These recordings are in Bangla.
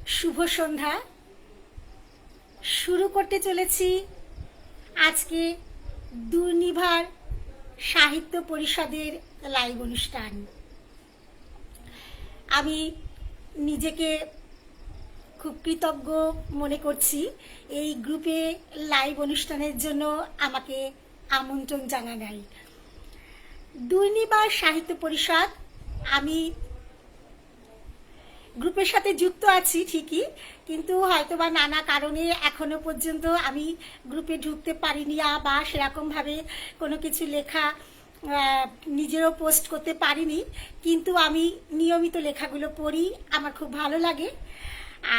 শুভ সন্ধ্যা। শুরু করতে চলেছি আজকে দুর্নিবার সাহিত্য পরিষদের লাইভ অনুষ্ঠান। আমি নিজেকে খুব কৃতজ্ঞ মনে করছি এই গ্রুপে লাইভ অনুষ্ঠানের জন্য আমাকে আমন্ত্রণ জানানোর। দুর্নিবার সাহিত্য পরিষদ, আমি গ্রুপের সাথে যুক্ত আছি ঠিকই, কিন্তু হয়তোবা নানা কারণে এখনো পর্যন্ত আমি গ্রুপে ঢুকতে পারিনি বা সেরকমভাবে কোনো কিছু লেখা নিজেরও পোস্ট করতে পারিনি, কিন্তু আমি নিয়মিত লেখাগুলো পড়ি, আমার খুব ভালো লাগে।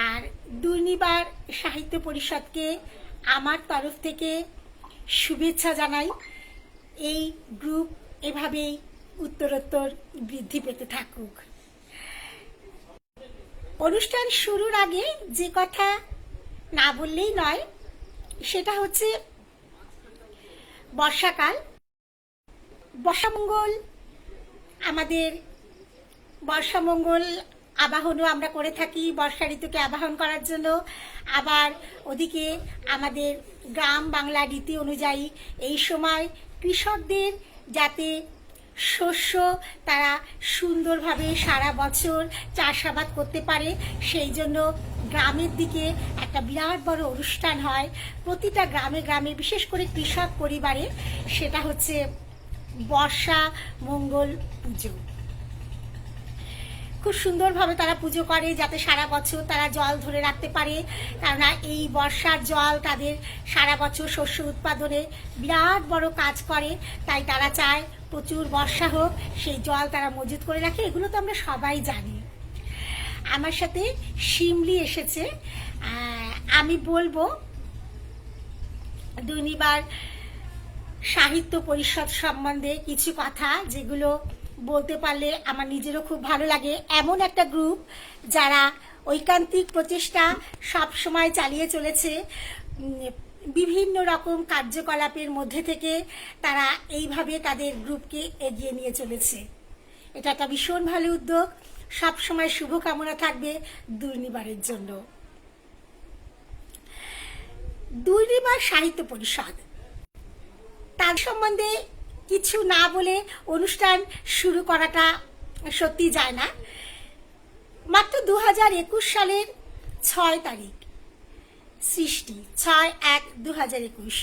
আর দুর্নিবার সাহিত্য পরিষদকে আমার তরফ থেকে শুভেচ্ছা জানাই। এই গ্রুপ এভাবেই উত্তরোত্তর বৃদ্ধি পেতে থাকুক। অনুষ্ঠান শুরুর আগে যে কথা না বললেই নয়, সেটা হচ্ছে বর্ষাকাল। বর্ষামঙ্গল, আমাদের বর্ষামঙ্গল আবাহনও আমরা করে থাকি বর্ষা ঋতুকে আবাহন করার জন্য। আবার ওদিকে আমাদের গ্রাম বাংলা রীতি অনুযায়ী এই সময় কৃষকদের যাতে শস্য তারা সুন্দরভাবে সারা বছর চাষাবাদ করতে পারে, সেই জন্য গ্রামের দিকে একটা বিরাট বড় অনুষ্ঠান হয় প্রতিটা গ্রামে গ্রামে, বিশেষ করে কৃষক পরিবারে। সেটা হচ্ছে বর্ষা মঙ্গল পুজো। খুব সুন্দরভাবে তারা পুজো করে যাতে সারা বছর তারা জল ধরে রাখতে পারে, কেননা এই বর্ষার জল তাদের সারা বছর শস্য উৎপাদনে বিরাট বড় কাজ করে। তাই তারা চায় প্রচুর বর্ষা হোক, সেই জল তারা মজুত করে রাখে। এগুলো তো আমরা সবাই জানি। আমার সাথে শিমলি এসেছে। আমি বলবো দুর্নিবার সাহিত্য পরিষদ সম্বন্ধে কিছু কথা, যেগুলো বলতে পারলে আমার নিজেরও খুব ভালো লাগে। এমন একটা গ্রুপ যারা ঐকান্তিক প্রচেষ্টা সব সময় চালিয়ে চলেছে, বিভিন্ন রকম কার্যকলাপের মধ্যে থেকে তারা এইভাবে তাদের গ্রুপকে এগিয়ে নিয়ে চলেছে। এটা একটা ভীষণ ভালো উদ্যোগ। সব সময় শুভকামনা থাকবে দুর্নিবারের জন্য। দুর্নিবার সাহিত্য পরিষদ, তার সম্বন্ধে কিছু না বলে অনুষ্ঠান শুরু করাটা সত্যি যায় না। মাত্র 2021 সালের 6 তারিখ সৃষ্টি, 6/1/2021।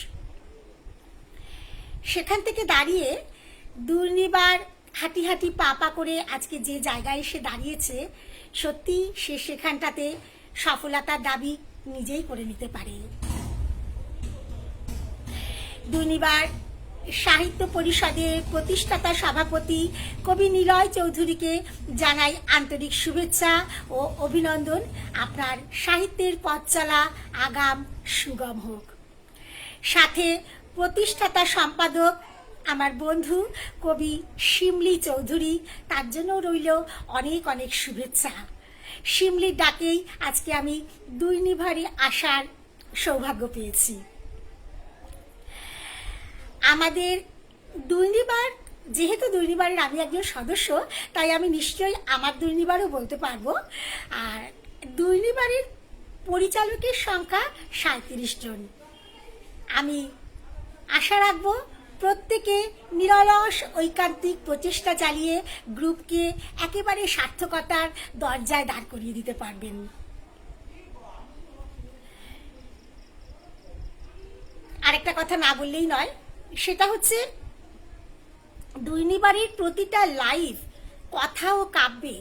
সেখান থেকে দাঁড়িয়ে দুর্নিবার হাঁটি হাঁটি পা করে আজকে যে জায়গায় এসে দাঁড়িয়েছে, সত্যি সে সেখানটাতে সফলতার দাবি নিজেই করে নিতে পারে। দুর্নিবার সাহিত্য পরিষদের প্রতিষ্ঠাতা সভাপতি কবি নিলয় চৌধুরীকে জানাই আন্তরিক শুভেচ্ছা ও অভিনন্দন। আপনার সাহিত্যের পথ চলা আগাম সুগম হোক। সাথে প্রতিষ্ঠাতা সম্পাদক আমার বন্ধু কবি শিমলি চৌধুরী, তার জন্য রইল অনেক অনেক শুভেচ্ছা। শিমলির ডাকেই আজকে আমি দুর্নিবারে আসার সৌভাগ্য পেয়েছি। আমাদের দুর্নিবার, যেহেতু দুর্নিবারের আমি একজন সদস্য, তাই আমি নিশ্চয়ই আমার দুর্নিবারও বলতে পারবো। আর দুর্নিবারের পরিচালকের সংখ্যা 37 জন। আমি আশা রাখবো প্রত্যেকে নিরলস ঐকান্তিক প্রচেষ্টা চালিয়ে গ্রুপকে একেবারে সার্থকতার দরজায় দাঁড় করিয়ে দিতে পারবেন। আরেকটা কথা না বললেই নয়, সেটা হচ্ছে দুর্নিবারের প্রতিটা লাইভ কথা ও কাব্যে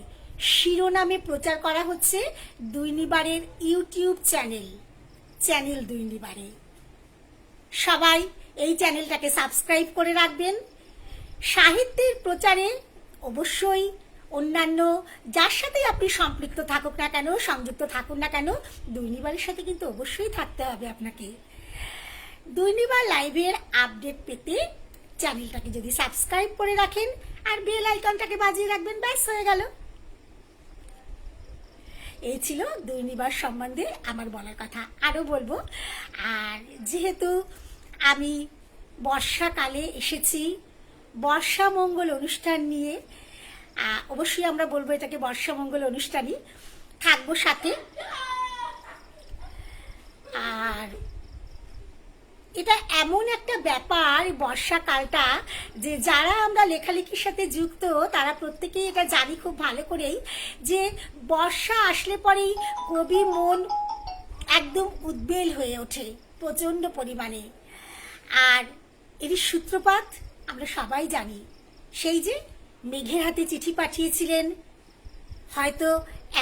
শিরোনামে প্রচার করা হচ্ছে দুর্নিবারের ইউটিউব চ্যানেল দুর্নিবারে। সবাই এই চ্যানেলটাকে সাবস্ক্রাইব করে রাখবেন। সাহিত্যের প্রচারে অবশ্যই অন্যান্য যার সাথে আপনি সম্পৃক্ত থাকুক না কেন, সংযুক্ত থাকুন না কেন, দুর্নিবারের সাথে কিন্তু অবশ্যই থাকতে হবে আপনাকে। দুর্নিবার লাইভের আপডেট পেতে চ্যানেলটাকে যদি সাবস্ক্রাইব করে রাখেন আর বেল আইকনটাকে বাজিয়ে রাখবেন, ব্যাস হয়ে গেল। এই ছিল দুর্নিবার সম্বন্ধে আমার বলার কথা। আরও বলবো, আর যেহেতু আমি বর্ষাকালে এসেছি বর্ষা মঙ্গল অনুষ্ঠান নিয়ে, অবশ্যই আমরা বলবো এটাকে বর্ষা মঙ্গল অনুষ্ঠানই থাকবো সাথে। আর এটা এমন একটা ব্যাপার বর্ষাকালটা, যে যারা আমরা লেখালেখির সাথে যুক্ত তারা প্রত্যেকেই এটা জানি খুব ভালো করেই, যে বর্ষা আসলে পরেই কবি মন একদম উদ্বেল হয়ে ওঠে প্রচণ্ড পরিমাণে। আর এর সূত্রপাত আমরা সবাই জানি, সেই যে মেঘের হাতে চিঠি পাঠিয়েছিলেন, হয়তো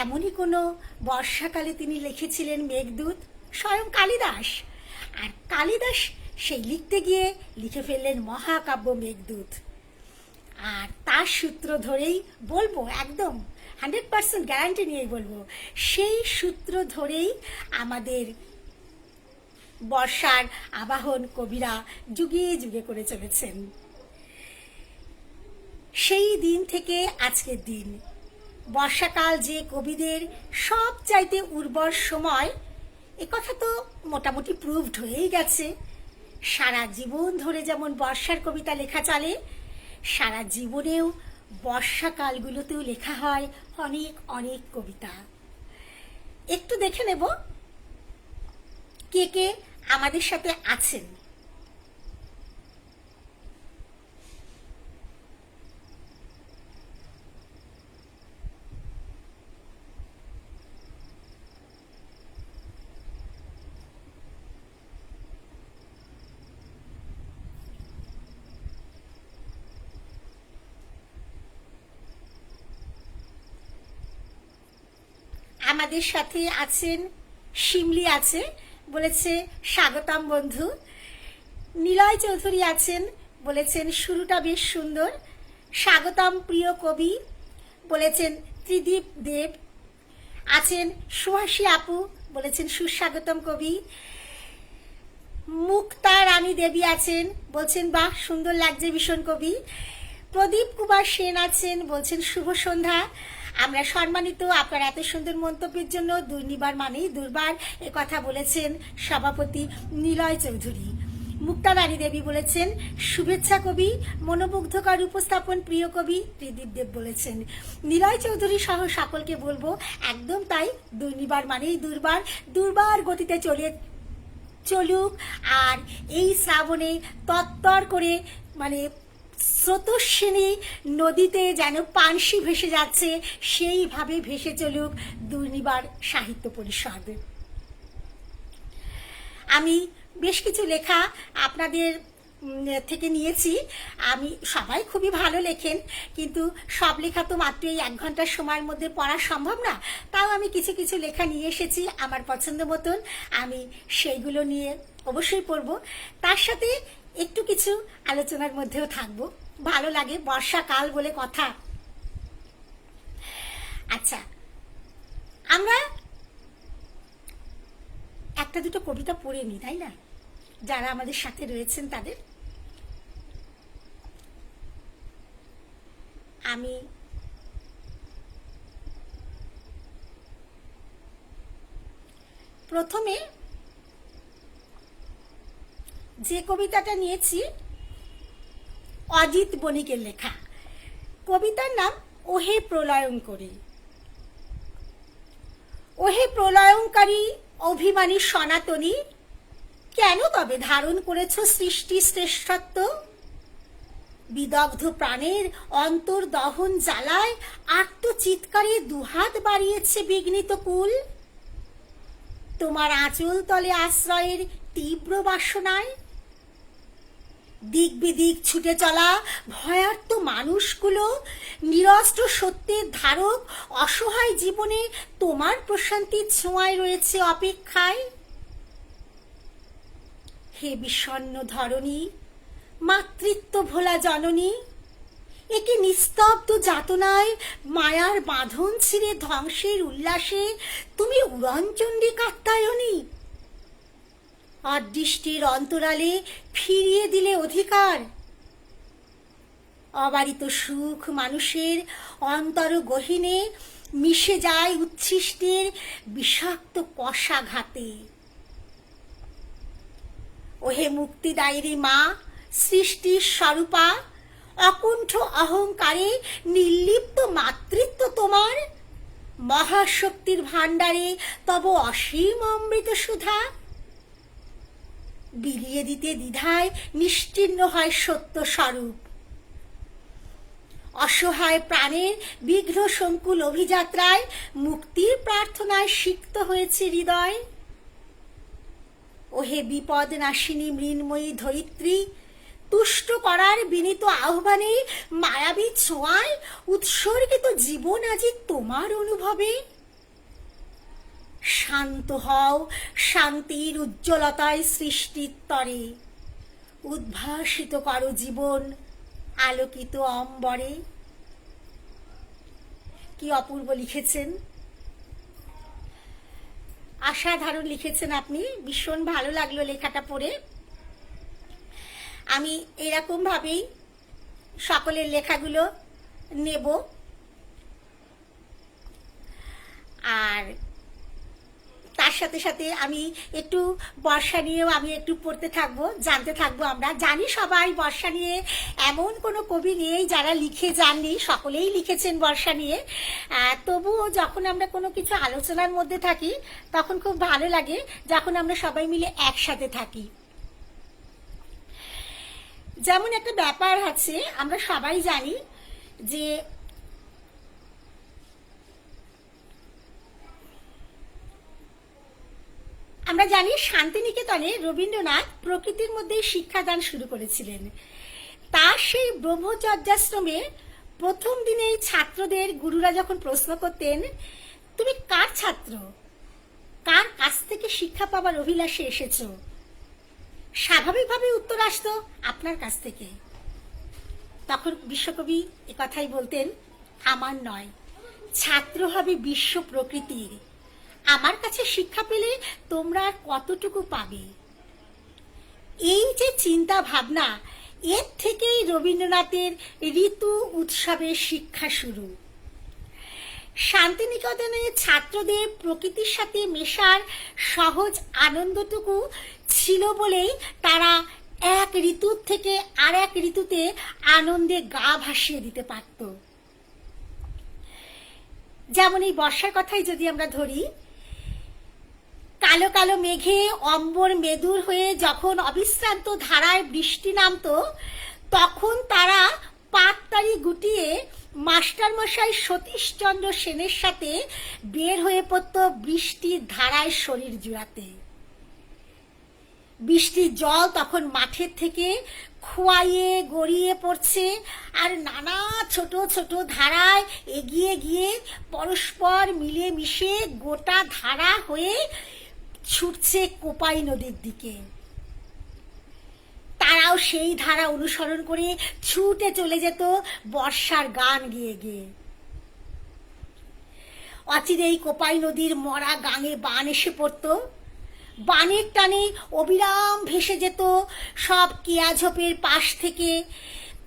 এমনই কোনো বর্ষাকালে তিনি লিখেছিলেন মেঘদূত, স্বয়ং কালিদাস। আর কালিদাস সেই লিখতে গিয়ে লিখে ফেললেন মহাকাব্য মেঘদূত। আর তার সূত্র ধরেই বলবো, একদম 100% গ্যারান্টি নিয়ে বলবো, সেই সূত্র ধরেই আমাদের বর্ষার আবাহন কবিরা যুগে যুগে করে চলেছেন। সেই দিন থেকে আজকের দিন বর্ষাকাল যে কবিদের সব চাইতে উর্বর সময়, একথা তো মোটামুটি প্রুভড হয়েই গেছে। সারা জীবন ধরে যেমন বর্ষার কবিতা লেখা চলে, সারা জীবনেও বর্ষাকালগুলোতেও লেখা হয় অনেক অনেক কবিতা। একটু দেখে নেব কে কে আমাদের সাথে আছেন। আমাদের সাথে আছেন শিমলি আছে, বলেছে স্বাগতম বন্ধু। নিলয় চৌধুরী আছেন, বলেছেন শুরুটা বেশ সুন্দর। স্বাগতম প্রিয় কবি, বলেছেন ত্রিদীপ দেব। আছেন সুহাসী আপু, বলেছেন সুস্বাগতম কবি। মুক্তা রানী দেবী আছেন, বলছেন বাহ সুন্দর লাগছে ভীষণ কবি। প্রদীপ কুমার সেন আছেন, বলছেন শুভ সন্ধ্যা। আমরা সম্মানিত আপনার এত সুন্দর মন্তব্যের জন্য। দুর্নিবার মানেই দুর্বার, এ কথা বলেছেন সভাপতি নিলয় চৌধুরী। মুক্তা রানী দেবী বলেছেন শুভেচ্ছা কবি, মনোমুগ্ধকর উপস্থাপন প্রিয় কবি। ত্রিদীপ দেব বলেছেন। নিলয় চৌধুরী সহ সকলকে বলবো একদম তাই, দুর্নিবার মানেই দুর্বার, দুর্বার গতিতে চলুক। আর এই শ্রাবণে তত্তর করে মানে স্রোতস্বিনী নদীতে যেন পানসি ভেসে যাচ্ছে, সেইভাবে ভেসে চলুক দুর্নিবার সাহিত্য পরিষদ। আমি বেশ কিছু লেখা আপনাদের থেকে নিয়েছি। আমি সবাই খুবই ভালো লেখেন, কিন্তু সব লেখা তো মাত্র এই 1 ঘন্টার সময়ের মধ্যে পড়া সম্ভব না। তাও আমি কিছু কিছু লেখা নিয়ে এসেছি আমার পছন্দ মতন, আমি সেইগুলো নিয়ে অবশ্যই পড়ব। তার সাথে একটু কিছু আলোচনার মধ্যেও থাকবো, ভালো লাগে, বর্ষাকাল বলে কথা। আচ্ছা, আমরা একটা দুটো কবিতা পড়ে নিই, তাই না, যারা আমাদের সাথে রয়েছেন তাদের। আমি প্রথমে যে কবিতাটা নিয়েছি অজিত বণিকের লেখা। কবিতার নাম ওহে প্রলয়ঙ্করী। ওহে প্রলয়ঙ্কারী অভিমানী সনাতনী, কেন তবে ধারণ করেছ সৃষ্টি শ্রেষ্ঠত্ব? বিদগ্ধ প্রাণের অন্তর দহন জ্বালায় আত্মচিৎকারে দুহাত বাড়িয়েছে বিঘ্নিত কুল। তোমার আঁচল তলে আশ্রয়ের তীব্র বাসনায় দিক বিদিক ছুটে চলা ভয়ার্ত মানুষগুলো নিরস্ত্র সত্যের ধারক অসহায় জীবনে তোমার প্রশান্তির ছোঁয়ায় রয়েছে অপেক্ষায়। হে বিষণ্ণ ধরণী, মাতৃত্ব ভোলা জননী, একে নিস্তব্ধ যাতনায় মায়ার বাঁধন ছিঁড়ে ধ্বংসের উল্লাসে তুমি উড়নচণ্ডী কাত্যায়নী। অদৃষ্টির অন্তরালে ফিরিয়ে দিলে অধিকার। অবারিত সুখ মানুষের অন্তর গহীনে মিশে যায় উচ্ছিষ্টের বিষাক্ত কষাঘাতে। ওহে মুক্তিদায়িনী মা, সৃষ্টির স্বরূপা, অকুণ্ঠ অহংকারে নির্লিপ্ত মাতৃত্ব তোমার। মহাশক্তির ভাণ্ডারে তব অসীম অমৃত সুধা। বিলিয়ে দিতে দ্বিধায় নিশ্চিহ্ন হয় সত্য স্বরূপ। অসহায় প্রাণের বিঘ্ন সংকুল অভিযাত্রায় মুক্তির প্রার্থনায় সিক্ত হয়েছে হৃদয়। ওহে বিপদ নাশিনী মৃন্ময়ী ধরিত্রী, তুষ্ট করার বিনীত আহ্বানে মায়াবী ছোঁয়ায় উৎসর্গিত জীবন আজি তোমার অনুভবে। শান্ত হও শান্তির উজ্জ্বলতায় সৃষ্টির তরে, উদ্ভাসিত করো জীবন আলোকিত অম্বরে। কি অপূর্ব লিখেছেন, অসাধারণ লিখেছেন আপনি। ভীষণ ভালো লাগলো লেখাটা পড়ে। আমি এরকম ভাবেই সকলের লেখাগুলো নেব। আর তার সাথে সাথে আমি একটু বর্ষা নিয়েও আমি একটু পড়তে থাকবো, জানতে থাকবো। আমরা জানি সবাই বর্ষা নিয়ে এমন কোনো কবি নেই যারা লিখে যাননি, সকলেই লিখেছেন বর্ষা নিয়ে। তবুও যখন আমরা কোনো কিছু আলোচনার মধ্যে থাকি তখন খুব ভালো লাগে যখন আমরা সবাই মিলে একসাথে থাকি। যেমন একটা ব্যাপার আছে, আমরা সবাই জানি যে আমরা জানি শান্তিনিকেতনে রবীন্দ্রনাথ প্রকৃতির মধ্যেই শিক্ষাদান শুরু করেছিলেন। তার সেই ব্রহ্মচর্যাশ্রমে প্রথম দিনেই ছাত্রদের গুরুরা যখন প্রশ্ন করতেন, তুমি কার ছাত্র, কার কাছ থেকে শিক্ষা পাবার অভিলাষে এসেছো, স্বাভাবিকভাবে উত্তর আসতো আপনার কাছ থেকে। তখন বিশ্বকবি একথাই বলতেন, আমার নয়, ছাত্র হবে বিশ্ব প্রকৃতির, আমার কাছে শিক্ষা পেলে তোমরা আর কতটুকু পাবে। এই যে চিন্তা ভাবনা, এর থেকেই রবীন্দ্রনাথের ঋতু উৎসবের শিক্ষা শুরু। শান্তিনিকেতনে ছাত্রদের প্রকৃতির সাথে মেশার সহজ আনন্দটুকু ছিল বলেই তারা এক ঋতুর থেকে আর এক ঋতুতে আনন্দে গা ভাসিয়ে দিতে পারত। যেমন এই বর্ষার কথাই যদি আমরা ধরি, কালো কালো মেঘে অম্বর মেদুর হয়ে যখন অবিশ্রান্ত ধারায় বৃষ্টি নামতো, তখন তারা পাততাড়ি গুটিয়ে মাস্টারমশাই সতীশচন্দ্র সেনের সাথে বের হয়ে পড়ত বৃষ্টির ধারায় শরীর জুড়াতে। বৃষ্টির জল তখন মাঠের থেকে খোয়াইয়ে গড়িয়ে পড়ছে, আর নানা ছোট ছোট ধারায় এগিয়ে গিয়ে পরস্পর মিলে মিশে গোটা ধারা হয়ে ছুটছে কোপাই নদীর দিকে। তারাও সেই ধারা অনুসরণ করে ছুটে চলে যেত বর্ষার গান গেয়ে গেয়ে। অচিরেই কোপাই নদীর মরা গাঙে বান এসে পড়ত, বানের টানে অবিরাম ভেসে যেত সব কেয়াঝোপের পাশ থেকে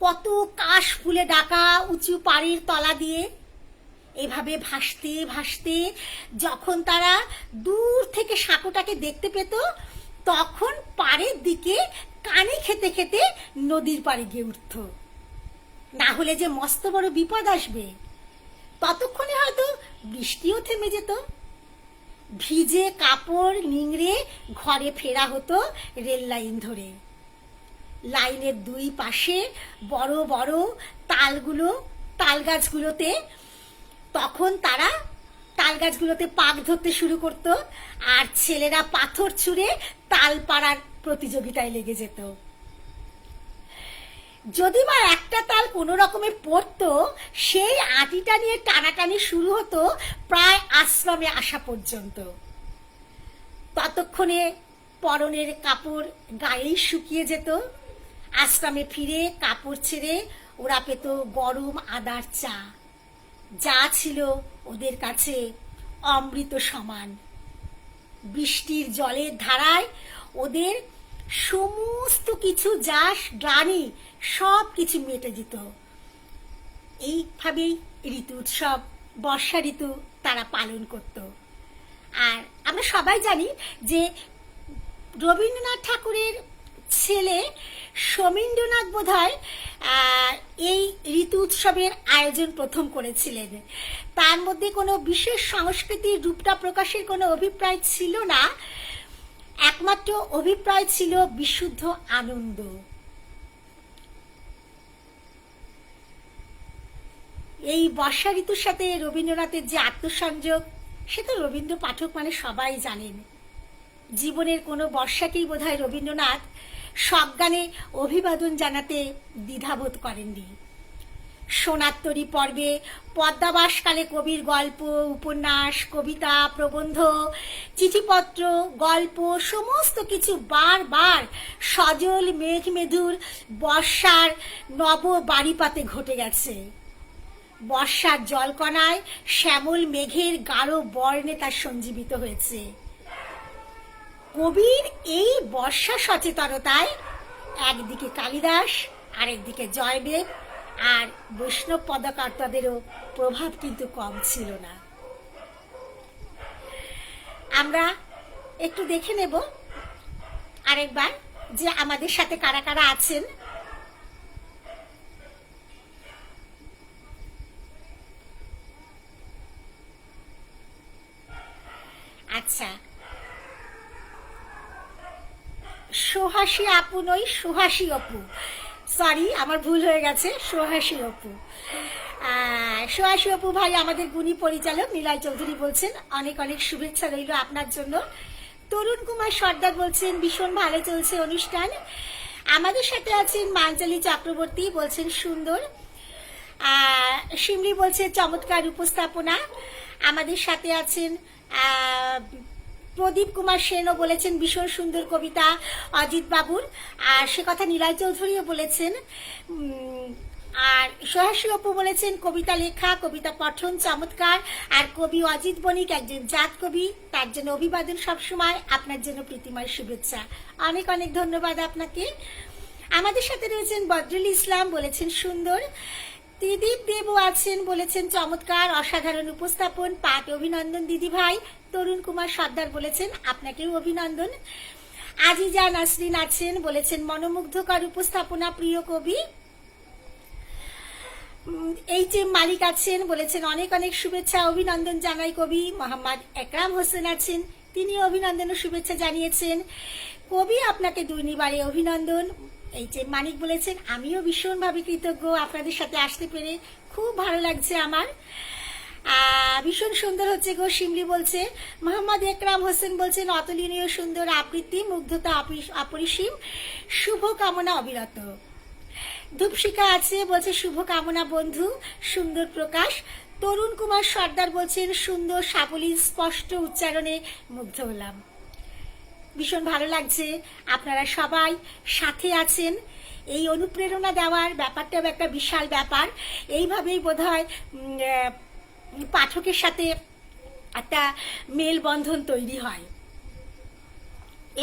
কত কাশ ফুলে ডাকা উঁচু পাড়ের তলা দিয়ে। এভাবে ভাসতে ভাসতে যখন তারা দূর থেকে সাঁকোটাকে দেখতে পেত, তখন পাড়ের দিকে কানে খেতে খেতে নদীর পাড়ে গিয়ে উঠত, না হলে যে মস্ত বড় বিপদ আসবে। ততক্ষণে হয়তো বৃষ্টিও থেমে যেত। ভিজে কাপড় নিংড়ে ঘরে ফেরা হতো রেল লাইন ধরে। লাইনের দুই পাশে বড় বড় তাল গাছগুলোতে তখন তারা তাল গাছগুলোতে পাক ধরতে শুরু করত, আর ছেলেরা পাথর ছুঁড়ে তাল পাড়ার প্রতিযোগিতায় লেগে যেত। যদি বা একটা তাল কোনো রকমে পড়তো, সেই আটিটা নিয়ে টানাটানি শুরু হতো প্রায় আশ্রমে আসা পর্যন্ত। ততক্ষণে পরনের কাপড় গায়েই শুকিয়ে যেত। আশ্রমে ফিরে কাপড় ছেড়ে ওরা পেত গরম আদার চা, যা ছিল ওদের কাছে অমৃত সমান। বৃষ্টির জলের ধারায় ওদের সমস্ত কিছু যাস গ্লানি সব কিছু মেটে যেত। এইভাবেই ঋতু উৎসব বর্ষা ঋতু তারা পালন করত। আর আমরা সবাই জানি যে রবীন্দ্রনাথ ঠাকুরের ছেলে সমীন্দ্রনাথ বোধহয় এই ঋতু উৎসবের আয়োজন প্রথম করেছিলেন। তার মধ্যে কোনো বিশেষ সংস্কৃতির রূপটা প্রকাশের কোনো অভিপ্রায় ছিল না। একমাত্র অভিপ্রায় ছিল বিশুদ্ধ আনন্দ। এই বর্ষা ঋতুর সাথে রবীন্দ্রনাথের যে আত্মসংযোগ, সে তো রবীন্দ্র পাঠক মানে সবাই জানেন। জীবনের কোনো বর্ষাকেই বোধহয় রবীন্দ্রনাথ সজ্ঞানে অভিবাদন জানাতে দ্বিধাবোধ করেননি। সোনাত্তরী পর্বে পদ্মাবাসকালে কবির গল্প, উপন্যাস, কবিতা, প্রবন্ধ, চিঠিপত্র, গল্প সমস্ত কিছু বারবার সজল মেঘমেধুর বর্ষার নব বাড়িপাতে ঘটে গেছে। বর্ষার জলকণায় শ্যামল মেঘের গাঢ় বর্ণে তার সঞ্জীবিত হয়েছে। কবির এই বর্ষা সচেতনতায় একদিকে কালিদাস, আরেকদিকে জয়দেব আর বৈষ্ণব পদকর্তাদেরও প্রভাব কিন্তু কম ছিল না। আমরা একটু দেখে নেব আরেকবার যে আমাদের সাথে কারা কারা আছেন। আচ্ছা, সোহাসী আপু নই, সোহাসী অপু, সরি আমার ভুল হয়ে গেছে, সোহাসী অপু। সোহাসী অপু ভাই আমাদের গুণী পরিচালক নিলয় চৌধুরী বলছেন অনেক অনেক শুভেচ্ছা রইল আপনার জন্য। তরুণ কুমার সর্দার বলছেন ভীষণ ভালো চলছে অনুষ্ঠান। আমাদের সাথে আছেন মাঞ্জালি চক্রবর্তী, বলছেন সুন্দর। শিমলি বলছে চমৎকার উপস্থাপনা। আমাদের সাথে আছেন প্রদীপ কুমার সেনও বলেছেন ভীষণ সুন্দর কবিতা অজিত বাবুর, আর সে কথা নিলয় চৌধুরীও বলেছেন। আর সোহাসী অপু বলেছেন কবিতা লেখা, কবিতা পঠন চমৎকার, আর কবি অজিত বণিক একজন জাত কবি, তার জন্য অভিবাদন সবসময়, আপনার জন্য প্রীতিময় শুভেচ্ছা। অনেক অনেক ধন্যবাদ আপনাকে। আমাদের সাথে রয়েছেন বদরুল ইসলাম, বলেছেন সুন্দর। ত্রিদীপ দেবও আছেন, বলেছেন চমৎকার অসাধারণ উপস্থাপন, পাঠ অভিনন্দন দিদি ভাই। তরুণ কুমার সর্দার বলেছেন আপনাকেও অভিনন্দন। আজিজা নাসরিন আছেন, বলেছেন মনোমুগ্ধকর উপস্থাপনা প্রিয় কবি। এই যে মালিক আছেন, বলেছেন অনেক অনেক শুভেচ্ছা অভিনন্দন জানাই কবি। মোহাম্মদ একরাম হোসেন আছেন, তিনি অভিনন্দন ও শুভেচ্ছা জানিয়েছেন। কবি আপনাকে দুইবারে অভিনন্দন। এই যে মানিক বলেছেন আমিও ভীষণভাবে কৃতজ্ঞ আপনাদের সাথে আসতে পেরে, খুব ভালো লাগছে আমার, ভীষণ সুন্দর হচ্ছে গো। শিমলি বলছে। মোহাম্মদ একরাম হোসেন বলছেন অতুলনীয় সুন্দর আবৃত্তি, মুগ্ধতা অপরিসীম, শুভ কামনা অবিরত। ধূপশিখা আছে, বলছে শুভ কামনা বন্ধু, সুন্দর প্রকাশ। তরুণ কুমার সর্দার বলছেন সুন্দর সাবলীল স্পষ্ট উচ্চারণে মুগ্ধ হলাম। ভীষণ ভালো লাগছে আপনারা সবাই সাথে আছেন। এই অনুপ্রেরণা দেওয়ার ব্যাপারটাও একটা বিশাল ব্যাপার। এইভাবেই বোধহয় পাঠকের সাথে একটা মেলবন্ধন তৈরি হয়।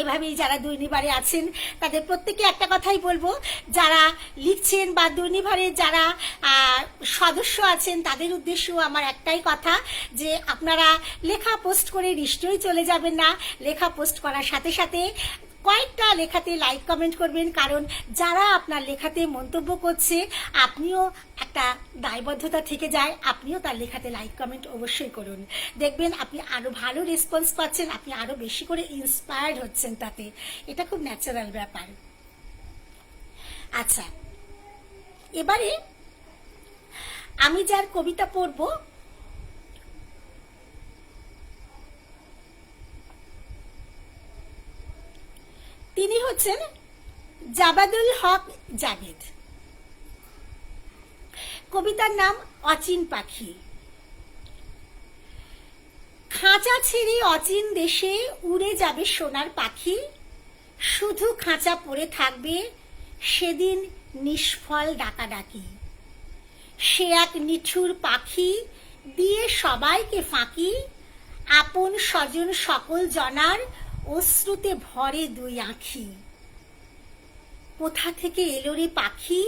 এভাবেই যারা দুর্নিবারে আছেন তাদের প্রত্যেকে একটা কথাই বলবো, যারা লিখছেন বা দুর্নিবারে যারা সদস্য আছেন তাদের উদ্দেশ্যেও আমার একটাই কথা, যে আপনারা লেখা পোস্ট করে নিশ্চয়ই চলে যাবেন না। লেখা পোস্ট করার সাথে সাথে কয়েকটা লেখাতে লাইক কমেন্ট করবেন, কারণ যারা আপনার লেখাতে মন্তব্য করছে আপনিও একটা দায়বদ্ধতা থেকে যায়, আপনিও তার লেখাতে লাইক কমেন্ট অবশ্যই করুন। দেখবেন আপনি আরো ভালো রেসপন্স পাচ্ছেন, আপনি আরো বেশি করে ইন্সপায়ার্ড হচ্ছেন তাতে, এটা খুব ন্যাচারাল ব্যাপার। আচ্ছা, এবারে আমি যার কবিতা পড়ব তিনি হচ্ছেন জাবাদুল হক জাভেদ। কবিতার নাম অচিন পাখি। খাঁচা ছেড়ে অচিন দেশে উড়ে যাবে সোনার পাখি, শুধু খাঁচা পড়ে থাকবে সেদিন নিষ্ফল ডাকাডাকি। সে এক নিঠুর পাখি দিয়ে সবাইকে ফাঁকি, আপন স্বজন সকল জনার অশ্রুতে ভরে দুই আঁখি। কোথা থেকে এলো রে পাখি,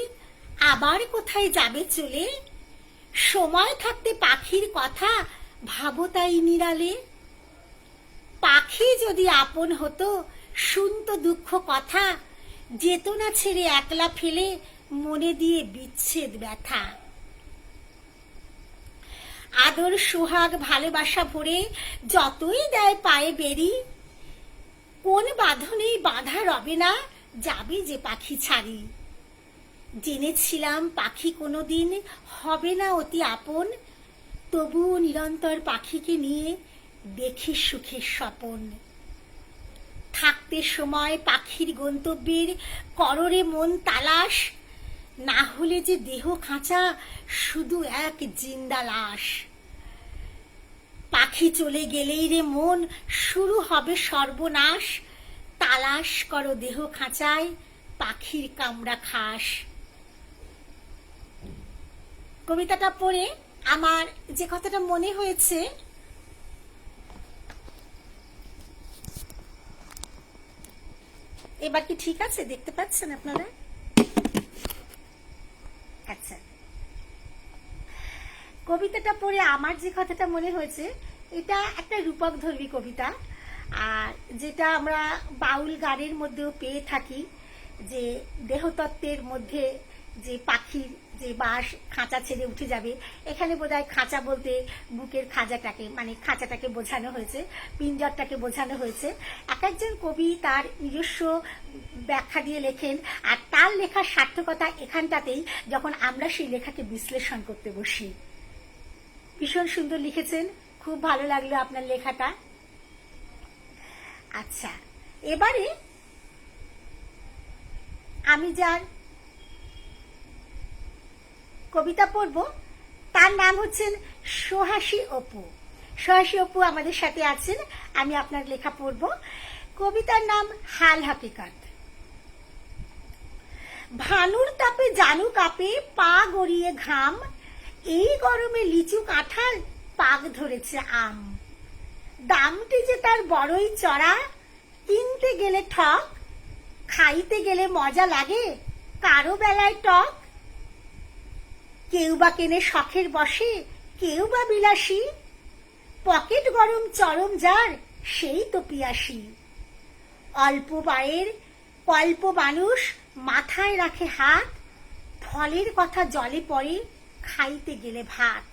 আবার কোথায় যাবে চলে, সময় থাকতে পাখির কথা ভাবো তাই নিরালে। পাখি যদি আপন হতো শুনতো দুঃখ কথা, যেত না ছেড়ে একলা ফেলে মনে দিয়ে বিচ্ছেদ ব্যথা। আদর সোহাগ ভালোবাসা ভরে যতই দেয় পায়ে বেরি, কোন বাঁধনেই বাঁধা রবে না, যাবে যে পাখি ছাড়ি। জেনেছিলাম পাখি কোনোদিন হবে না অতি আপন, তবুও নিরন্তর পাখিকে নিয়ে দেখি সুখের স্বপন। থাকতে সময় পাখির গন্তব্যের কররে মন তালাশ, না হলে যে দেহ খাঁচা শুধু এক জিন্দা লাশ। পাখি চলে গেলেই রে মন শুরু হবে সর্বনাশ, তালাশ করো দেহ খাঁচায় পাখির কামড়া খাস। কবিতাটা পড়ে আমার যে কথাটা মনে হয়েছে, এবার কি ঠিক আছে? দেখতে পাচ্ছেন আপনারা? আচ্ছা, কবিতাটা পড়ে আমার যে কথাটা মনে হয়েছে, এটা একটা রূপক ধর্মী কবিতা, আর যেটা আমরা বাউল গানের মধ্যেও পেয়ে থাকি, যে দেহতত্ত্বের মধ্যে যে পাখির যে বাস খাঁচা ছেড়ে উঠে যাবে, এখানে বোধহয় খাঁচা বলতে বুকের খাঁচাটাকে মানে খাঁচাটাকে বোঝানো হয়েছে, পিঞ্জরটাকে বোঝানো হয়েছে। এক একজন কবি তার নিজস্ব ব্যাখ্যা দিয়ে লেখেন, আর তার লেখার সার্থকতা এখানটাতেই যখন আমরা সেই লেখাকে বিশ্লেষণ করতে বসি। ভীষণ সুন্দর লিখেছেন, খুব ভালো লাগলো আপনার লেখাটা। আচ্ছা, এবারে আমি যার কবিতা পড়ব তার নাম হচ্ছেন সোহাসী অপু। সোহাসী অপু আমাদের সাথে আছেন, আমি আপনার লেখা পড়ব। কবিতার নাম হাল হাকিকত। ভানুর তাপে জানু কাপে পা গড়িয়ে ঘাম, এই গরমে লিচু কাঁঠাল পাক ধরেছে আম। দামটি যে তার বড়ই চড়া, কিনতে গেলে ঠক, খাইতে গেলে মজা লাগে কারো বেলায় টক। কেউ বা কেনে শখের বসে, কেউ বা বিলাসী, পকেট গরম চরম যার সেই তো পিয়াসী। অল্প বায়ের কল্প মানুষ মাথায় রাখে হাত, ফলের কথা জলে পড়ে খাইতে গেলে ভাত।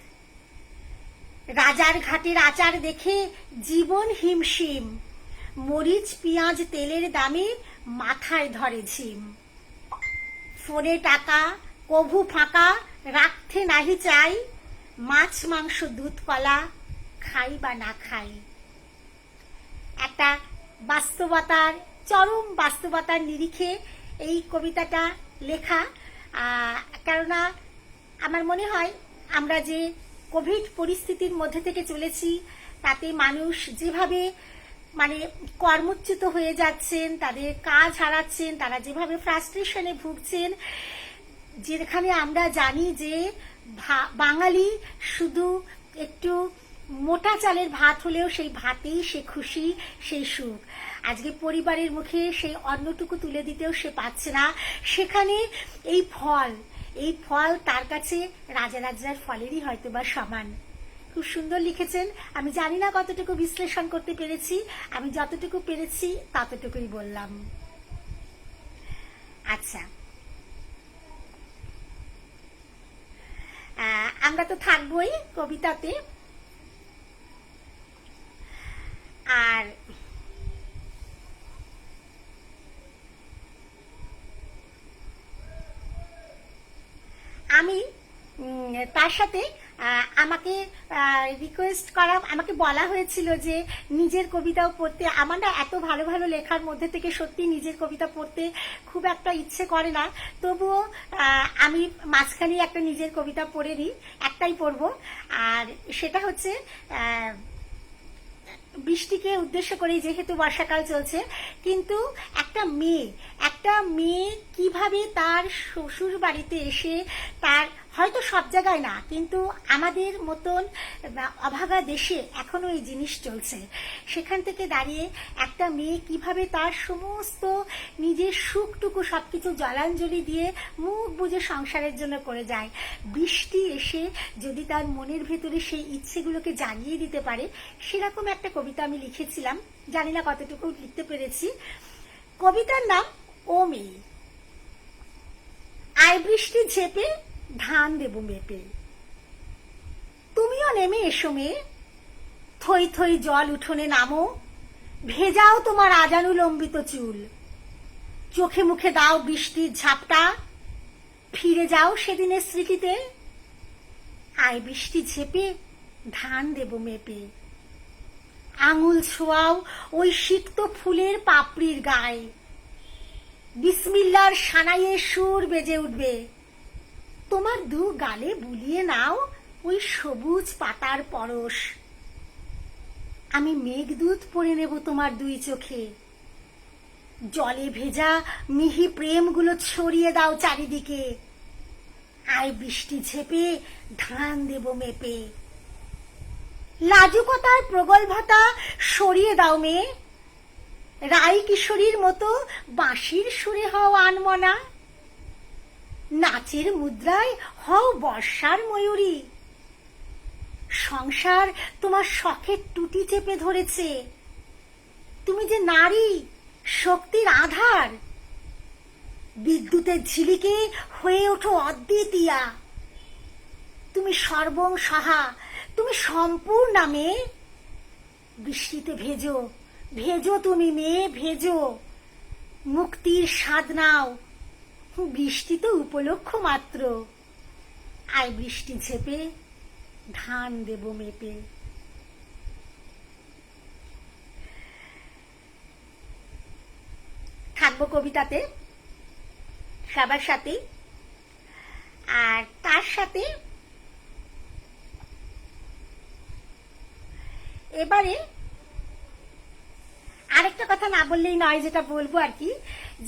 রাজার ঘাটের আচার দেখে জীবন হিমশিম, মরিচ পেঁয়াজ তেলের দামে মাথায় ধরে ঝিম। ফোনে টাকা কভু ফাঁকা রাখতে নাহি চাই, মাছ মাংস দুধ কলা খাই বা না খাই। একটা বাস্তবতার চরম বাস্তবতার নিরিখে এই কবিতাটা লেখা, কেননা আমার মনে হয় আমরা যে কোভিড পরিস্থিতির মধ্যে থেকে চলেছি, তাতে মানুষ যেভাবে মানে কর্মচ্যুত হয়ে যাচ্ছেন, তাদের কাজ হারাচ্ছেন, তারা যেভাবে ফ্রাস্ট্রেশনে ভুগছেন, যেখানে আমরা জানি যে বাঙালি শুধু একটু মোটা চালের ভাত হলেও সেই ভাতেই সে খুশি, সেই সুখ। আজকে পরিবারের মুখে সেই অন্নটুকু তুলে দিতেও সে পাচ্ছে না, সেখানে এই ফল তার কাছে রাজার ফলেরই হয়তো বা সমান। খুব সুন্দর লিখেছেন, আমি জানি না কতটুকু বিশ্লেষণ করতে পেরেছি, আমি যতটুকু পেরেছি ততটুকুই বললাম। আচ্ছা, আমরা তো থাকবোই কবিতাতে, আর আমি তার সাথে আমাকে রিকোয়েস্ট করা, আমাকে বলা হয়েছিল যে নিজের কবিতাও পড়তে। আমার না এত ভালো ভালো লেখার মধ্যে থেকে সত্যি নিজের কবিতা পড়তে খুব একটা ইচ্ছে করে না, তবুও আমি মাঝখানে একটা নিজের কবিতা পড়ে নিই, একটাই পড়বো, আর সেটা হচ্ছে বৃষ্টিকে উদ্দেশ্য করে, যেহেতু বর্ষাকাল চলছে, কিন্তু একটা মেয়ে কিভাবে তার শ্বশুর বাড়িতে এসে, তার হয়তো সব জায়গায় না কিন্তু আমাদের মতন অভাগা দেশে এখনো এই জিনিস চলছে, সেখান থেকে দাঁড়িয়ে একটা মেয়ে কিভাবে তার সমস্ত নিজের সুখটুকু সবকিছু জলাঞ্জলি দিয়ে মুখ বুজে সংসারের জন্য করে যায়, বৃষ্টি এসে যদি তার মনের ভেতরে সেই ইচ্ছেগুলোকে জাগিয়ে দিতে পারে, সেরকম একটা কবিতা আমি লিখেছিলাম। জানি না কতটুকু লিখতে পেরেছি। কবিতার নাম ও মেয়ে। আয় বৃষ্টি ঝেপে ধান দেব মেপে, তুমিও নেমে এসো মেয়ে, থই থই জল উঠোনে নামো, ভেজাও তোমার আজানুলম্বিত চুল, চোখে মুখে দাও বৃষ্টির ঝাপটা, ফিরে যাও সেদিনের স্মৃতিতে। আয় বৃষ্টি ঝেপে ধান দেব মেপে, আঙুল ছোঁয়াও ওই সিক্ত ফুলের পাপড়ির গায়ে, বিসমিল্লার সানাইয়ে সুর বেজে উঠবে, তোমার দু গালে বুলিয়ে নাও ওই সবুজ পাতার পরশ। আমি মেঘদূত পরে নেব তোমার দুই চোখে, জলে ভেজা মিহি প্রেমগুলো ছড়িয়ে দাও চারিদিকে। আয় বৃষ্টি ঝেপে ধান দেব মেপে, লাজুকতার প্রগল্ভতা সরিয়ে দাও মেয়ে, রাই কিশোরীর মতো বাঁশির সুরে হও আনমনা, নাচের মুদ্রায় হও বর্ষার ময়ূরী। সংসার তোমার শখের টুটি চেপে ধরেছে, তুমি যে নারী, শক্তির আধার, বিদ্যুতের ঝিলিকে হয়ে ওঠো অদ্বিতীয়া। তুমি সর্বংসহা, তুমি সম্পূর্ণা মেয়ে। বৃষ্টিতে ভেজো, ভেজো তুমি মেয়ে ভেজো, মুক্তির স্বাদ নাও, বৃষ্টি তো উপলক্ষ মাত্র। আয় বৃষ্টি ঝেপে ধান দেব মেপে। থাকবো কবিতাতে সবার সাথে, আর তার সাথে এবারে আরেকটা কথা না বললেই নয়, যেটা বলবো আর কি,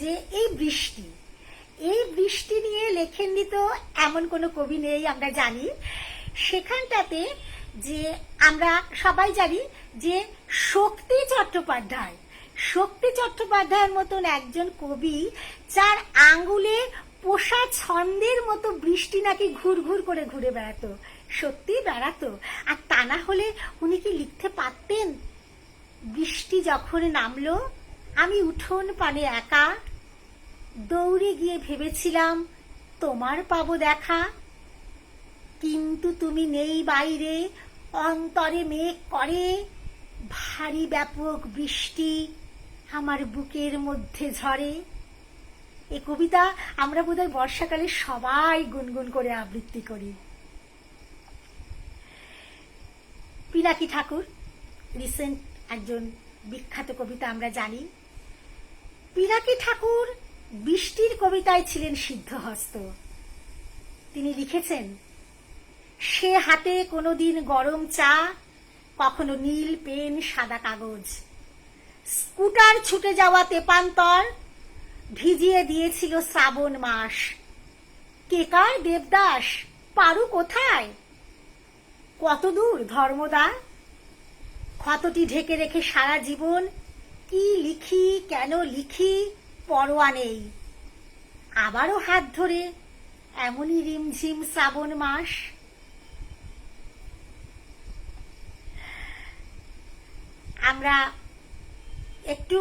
যে এই বৃষ্টি নিয়ে লেখেননি তো এমন কোনো কবি নেই আমরা জানি। সেখানটাতে যে আমরা সবাই জানি যে শক্তি চট্টোপাধ্যায়ের মতন একজন কবি, যার আঙ্গুলে পোষা ছন্দের মতো বৃষ্টি নাকি ঘুর ঘুর করে ঘুরে বেড়াতো, সত্যি বেড়াতো। আর তা না হলে উনি কি লিখতে পারতেন? বৃষ্টি যখন নামলো আমি উঠোন পানে একা, দৌড়ে গিয়ে ভেবেছিলাম তোমার পাবো দেখা, কিন্তু তুমি নেই বাইরে, অন্তরে মেঘ করে, ভারী ব্যাপক বৃষ্টি আমার বুকের মধ্যে ঝরে। এই কবিতা আমরা বোধহয় বর্ষাকালে সবাই গুনগুন করে আবৃত্তি করি। পিনাকি ঠাকুর রিসেন্ট একজন বিখ্যাত কবিতা আমরা জানি। পিনাকি ঠাকুর বৃষ্টির কবিতায় ছিলেন সিদ্ধহস্ত। তিনি লিখেছেন, সে হাতে কোনোদিন গরম চা, কখনো নীল পেন সাদা কাগজ, স্কুটার ছুটে যাওয়া তেপান্তর ভিজিয়ে দিয়েছিল শ্রাবণ মাস। কেকার দেবদাস পারু কোথায়, কত দূর ধর্মদা, ক্ষতটি ঢেকে রেখে সারা জীবন কি লিখি কেন লিখি পরোয়া নেই। আবারও হাত ধরে এমনই রিমঝিম শ্রাবণ মাস। আমরা একটু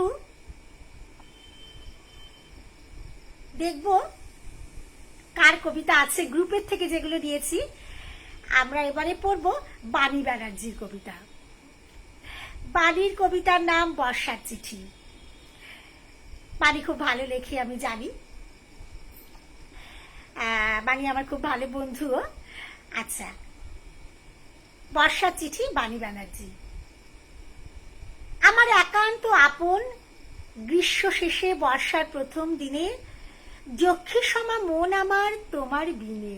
দেখব কার কবিতা আছে গ্রুপের থেকে যেগুলো দিয়েছি। আমরা এবারে পড়ব বাণী ব্যানার্জির কবিতা। বাণীর কবিতার নাম বর্ষার চিঠি। বাণী খুব ভালো লেখে আমি জানি, বাণী আমার খুব ভালো বন্ধুও। আচ্ছা, বর্ষার চিঠি, বাণী ব্যানার্জি। আমার একান্ত আপন, গ্রীষ্ম শেষে বর্ষার প্রথম দিনে, যক্ষী সমা মন আমার তোমার বিনে।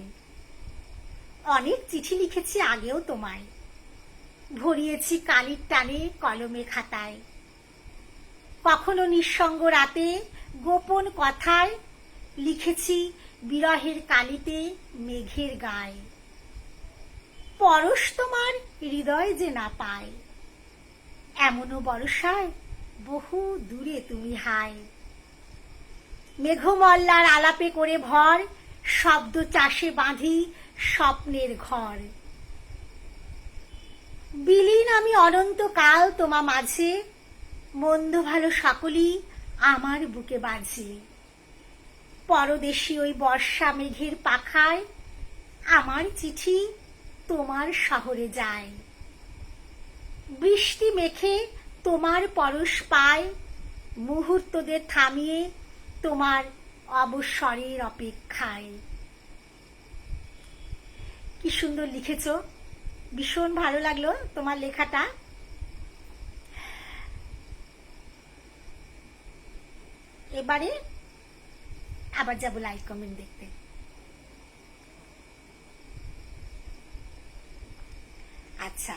অনেক চিঠি লিখেছি আগেও তোমায়, ভরিয়েছি কালির টানে কলমে খাতায়। কখনো নিঃসঙ্গ রাতে গোপন কথায় লিখেছি বিরহের কালিতে মেঘের গায়ে। পরশ তোমার হৃদয় যে না পায়, এমনও বর্ষায় বহু দূরে তুমি হায়। মেঘমল্লার আলাপে করে ভর, শব্দ চাষে বাঁধি স্বপ্নের ঘর। বিলীন আমি অনন্তকাল তোমা মাঝে, মন্দ ভালো সকলই আমার বুকে বাজে। পরদেশী ওই বর্ষা মেঘের পাখায়, আমার চিঠি তোমার শহরে যায়। বৃষ্টি মেখে তোমার পরশ পায় মুহূর্তদের থামিয়ে তোমার অবসরের অপেক্ষায়। কি সুন্দর লিখেছ, ভীষণ ভালো লাগলো তোমার লেখাটা। এবারে আবার যাবো লাইক কমেন্ট দেখতে। আচ্ছা,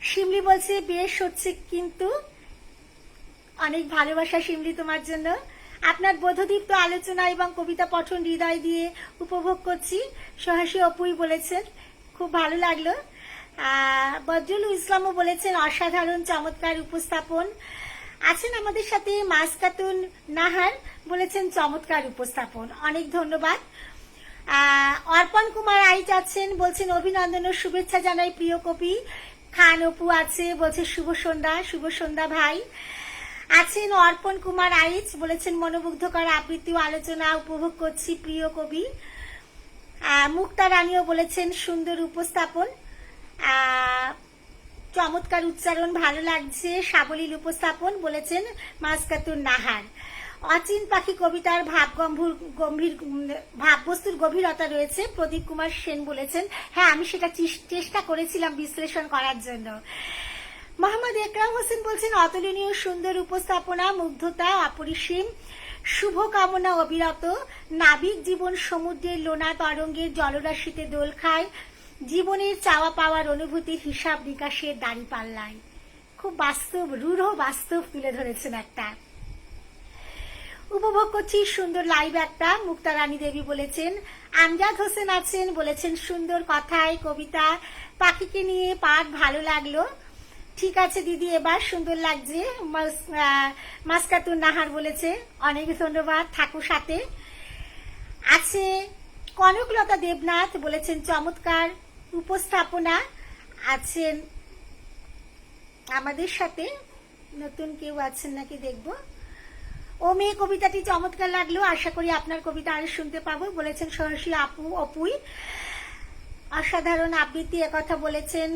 শিমলি বলছে বেশ হচ্ছে, কিন্তু অনেক ভালোবাসা শিমলি তোমার জন্য। আপনার বোধদীপ্ত আলোচনা এবং কবিতা পঠন হৃদয় দিয়ে উপভোগ করছি, সহাসী অপুই বলেছেন, খুব ভালো লাগলো। বদরুল ইসলামও বলেছেন অসাধারণ চমৎকার উপস্থাপন। আছেন আমাদের সাথে মাসকাতুন নাহার, বলেছেন চমৎকার উপস্থাপন, অনেক ধন্যবাদ। অর্পণ কুমার আইচ আছেন, বলছেন অভিনন্দন ও শুভেচ্ছা জানাই প্রিয় কবি। খান অপু আছে, বলছে শুভ সন্ধ্যা। শুভ সন্ধ্যা ভাই। আছেন অর্পণ কুমার আইচ, বলেছেন মনোমুগ্ধকর আবৃত্তি ও আলোচনা উপভোগ করছি প্রিয় কবি। মুক্তা রানীও বলেছেন সুন্দর উপস্থাপন, চমৎকার উচ্চারণ, ভালো লাগছে, সাবলীল উপস্থাপন, বলেছেন মাসকাতুন নাহার। অচিন পাখি কবিতার গম্ভীর ভাববস্তুর গভীরতা রয়েছে, প্রদীপ কুমার সেন বলেছেন। হ্যাঁ, আমি সেটা চেষ্টা করেছিলাম বিশ্লেষণ করার জন্য। মোহাম্মদ একরাম হোসেন বলছেন অতুলনীয় সুন্দর উপস্থাপনা, মুগ্ধতা অপরিসীম, শুভকামনা অবিরত। নাবিক জীবন সমুদ্রের লোনা তরঙ্গের জলরাশিতে দোল খায়, জীবনের চাওয়া পাওয়ার অনুভূতির হিসাব নিকাশের দাঁড়িপাল্লায়। খুব বাস্তব, রূঢ় বাস্তব তুলে ধরেছেন একটা। উপভোগ করছি সুন্দর লাইভ একটা। মুক্তা রানী দেবী বলেছেন। আমজাদ হোসেন আছেন, বলেছেন সুন্দর কথায় কবিতা, পাখিকে নিয়ে পাঠ ভালো লাগলো। ঠিক আছে দিদি, এবার সুন্দর লাগছে। মাসকাতুন নাহার বলেছে অনেক ধন্যবাদ, থাকো সাথে। আছে কনকলতা দেবনাথ, বলেছেন চমৎকার উপস্থাপনা। আছেন আমাদের সাথে নতুন কেউ আছেন নাকি দেখবো। ও মেয়ে কবিতাটি চমৎকার লাগলো, আশা করি আপনার কবিতা আরো শুনতে পাবো, বলেছেন সহসী অপুই। অসাধারণ আবৃত্তি একথা বলেছেন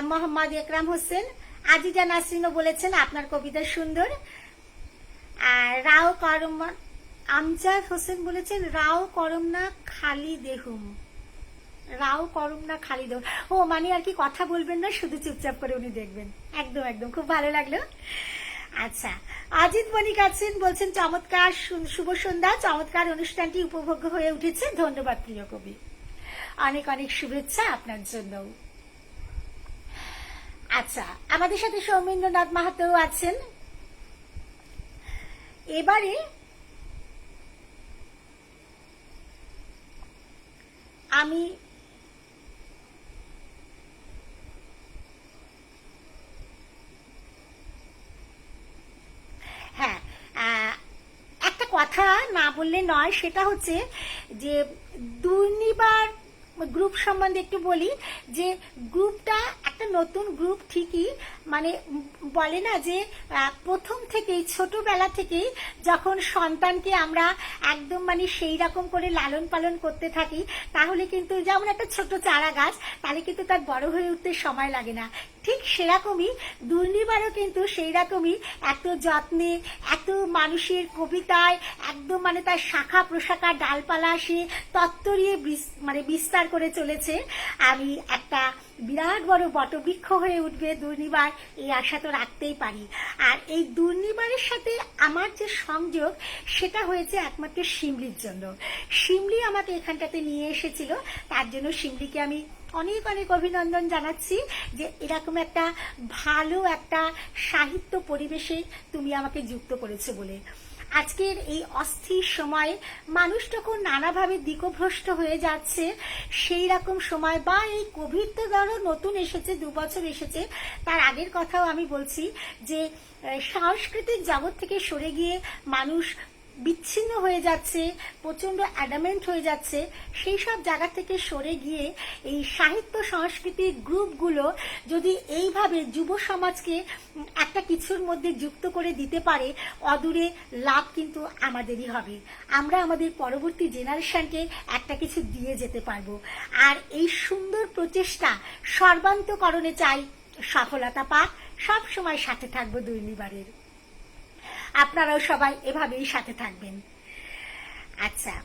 মোহাম্মদ একরাম হোসেন। আজিজা নাসরিনও বলেছেন আপনার কবিতা সুন্দর। আর রাও করম আমজাদ হোসেন বলেছেন রাও করম না খালি দেহুম, রাও করম না খালি দেহুম। ও মানে আর কি কথা বলবেন না, শুধু চুপচাপ করে উনি দেখবেন। একদম একদম, খুব ভালো লাগলো। আচ্ছা, অজিত বণিক আছেন, বলছেন চমৎকার শুভ সন্ধ্যা, চমৎকার অনুষ্ঠানটি উপভোগ্য হয়ে উঠেছে। ধন্যবাদ প্রিয় কবি, অনেক অনেক শুভেচ্ছা আপনার জন্য। আচ্ছা, আমাদের সাথে সৌমেন্দ্রনাথ মাহাতো আছেন। এবারে আমি একটা কথা না বললে নয়, সেটা হচ্ছে যে দুর্নিবার গ্রুপ সম্বন্ধে একটু বলি। যে গ্রুপটা একটা নতুন গ্রুপ ঠিকই, মানে বলে না যে প্রথম থেকেই ছোটবেলা থেকেই যখন সন্তানকে আমরা একদম মানে সেই রকম করে লালন পালন করতে থাকি, তাহলে কিন্তু যেমন একটা ছোট চারা গাছ, তাহলে কিন্তু তার বড় হয়ে উঠতে সময় লাগে না। ঠিক সেরকমই দুর্নিবারও কিন্তু সেই রকমই এত যত্নে, এত মানুষের কবিতায় একদম মানে তার শাখা প্রশাখা ডালপালা সে তত্তরিয়ে মানে বিস্তার করে চলেছে। আমি একটা বিরাট বড় বটবৃক্ষ হয়ে উঠবে দুর্নিবার, এই আশা তো রাখতেই পারি। আর এই দুর্নিবারের সাথে আমার যে সংযোগ, সেটা হয়েছে একমাত্র শিমলির জন্য। শিমলি আমাকে এখানটাতে নিয়ে এসেছিল, তার জন্য শিমলিকে আমি অনেক অনেক অভিনন্দন জানাচ্ছি যে এরকম একটা ভালো একটা সাহিত্য পরিবেশে তুমি আমাকে যুক্ত করেছো বলে। আজকের এই অস্থির সময়ে মানুষ যখন নানাভাবে দিকভ্রষ্ট হয়ে যাচ্ছে, সেই রকম সময়, বা এই কোভিড তো ধরো নতুন এসেছে, 2 বছর এসেছে, তার আগের কথাও আমি বলছি যে সাংস্কৃতিক জগৎ থেকে সরে গিয়ে মানুষ বিচ্ছিন্ন হয়ে যাচ্ছে, প্রচণ্ড অ্যাডামেন্ট হয়ে যাচ্ছে, সেই সব জায়গা থেকে সরে গিয়ে এই সাহিত্য সংস্কৃতির গ্রুপগুলো যদি এইভাবে যুব সমাজকে একটা কিছুর মধ্যে যুক্ত করে দিতে পারে, অদূরে লাভ কিন্তু আমাদেরই হবে। আমরা আমাদের পরবর্তী জেনারেশনকে একটা কিছু দিয়ে যেতে পারবো। আর এই সুন্দর প্রচেষ্টা সর্বান্তকরণে চাই সফলতা পাক। সব সময় সাথে থাকবো দুর্নিবারের। আপনারাও সবাই এভাবেই সাথে থাকবেন। আচ্ছা,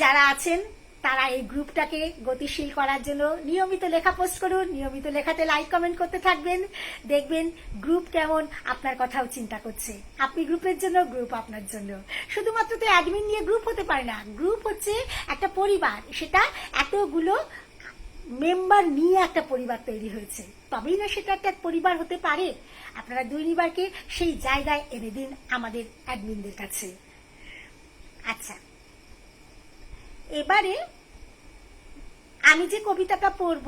যারা আছেন তারা এই গ্রুপটাকে গতিশীল করার জন্য নিয়মিত লেখা পোস্ট করুন, নিয়মিত লেখাতে লাইক কমেন্ট করতে থাকবেন। দেখবেন গ্রুপ কেমন আপনার কথাও চিন্তা করছে। আপনি গ্রুপের জন্য, গ্রুপ আপনার জন্য। শুধুমাত্র তো অ্যাডমিন নিয়ে গ্রুপ হতে পারে না, গ্রুপ হচ্ছে একটা পরিবার, সেটা এতগুলো মেম্বার নিয়ে একটা পরিবার তৈরি হয়েছে, তবেই না সেটা একটা পরিবার হতে পারে। আপনারা দুর্নিবারকে সেই জায়গায় এনে দিন আমাদের অ্যাডমিনদের কাছে। আচ্ছা, এবারে আমি যে কবিতাটা পড়ব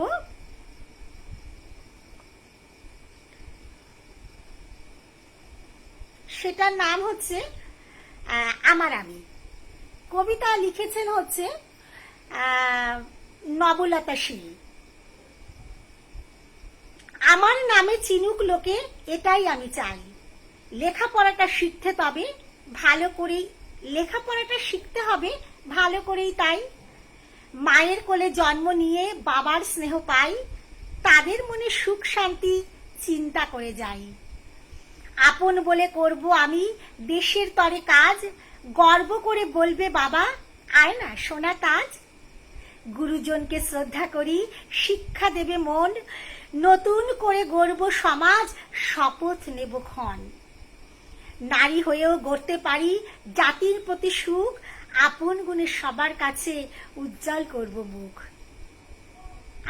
সেটার নাম হচ্ছে আমার আমি। কবিতা লিখেছেন হচ্ছে নবলতা শীল। আমার নামে চিনুক লোকে, এটাই আমি চাই। লেখাপড়াটা শিখতে তবে ভালো করেই, লেখাপড়াটা শিখতে হবে ভালো করেই তাই। মায়ের কোলে জন্ম নিয়ে বাবার স্নেহ পাই, তাদের মনে সুখ শান্তি চিন্তা করে যাই। আপন বলে করব আমি দেশের তরে কাজ, গর্ব করে বলবে বাবা আয় না সোনা তাজ। গুরুজনকে শ্রদ্ধা করি, শিক্ষা দেবে মন, নতুন করে গড়ব সমাজ, শপথ নেব ক্ষণ। নারী হয়েও গড়তে পারি জাতির প্রতি সুখ, আপন গুণে সবার কাছে উজ্জ্বল করব মুখ।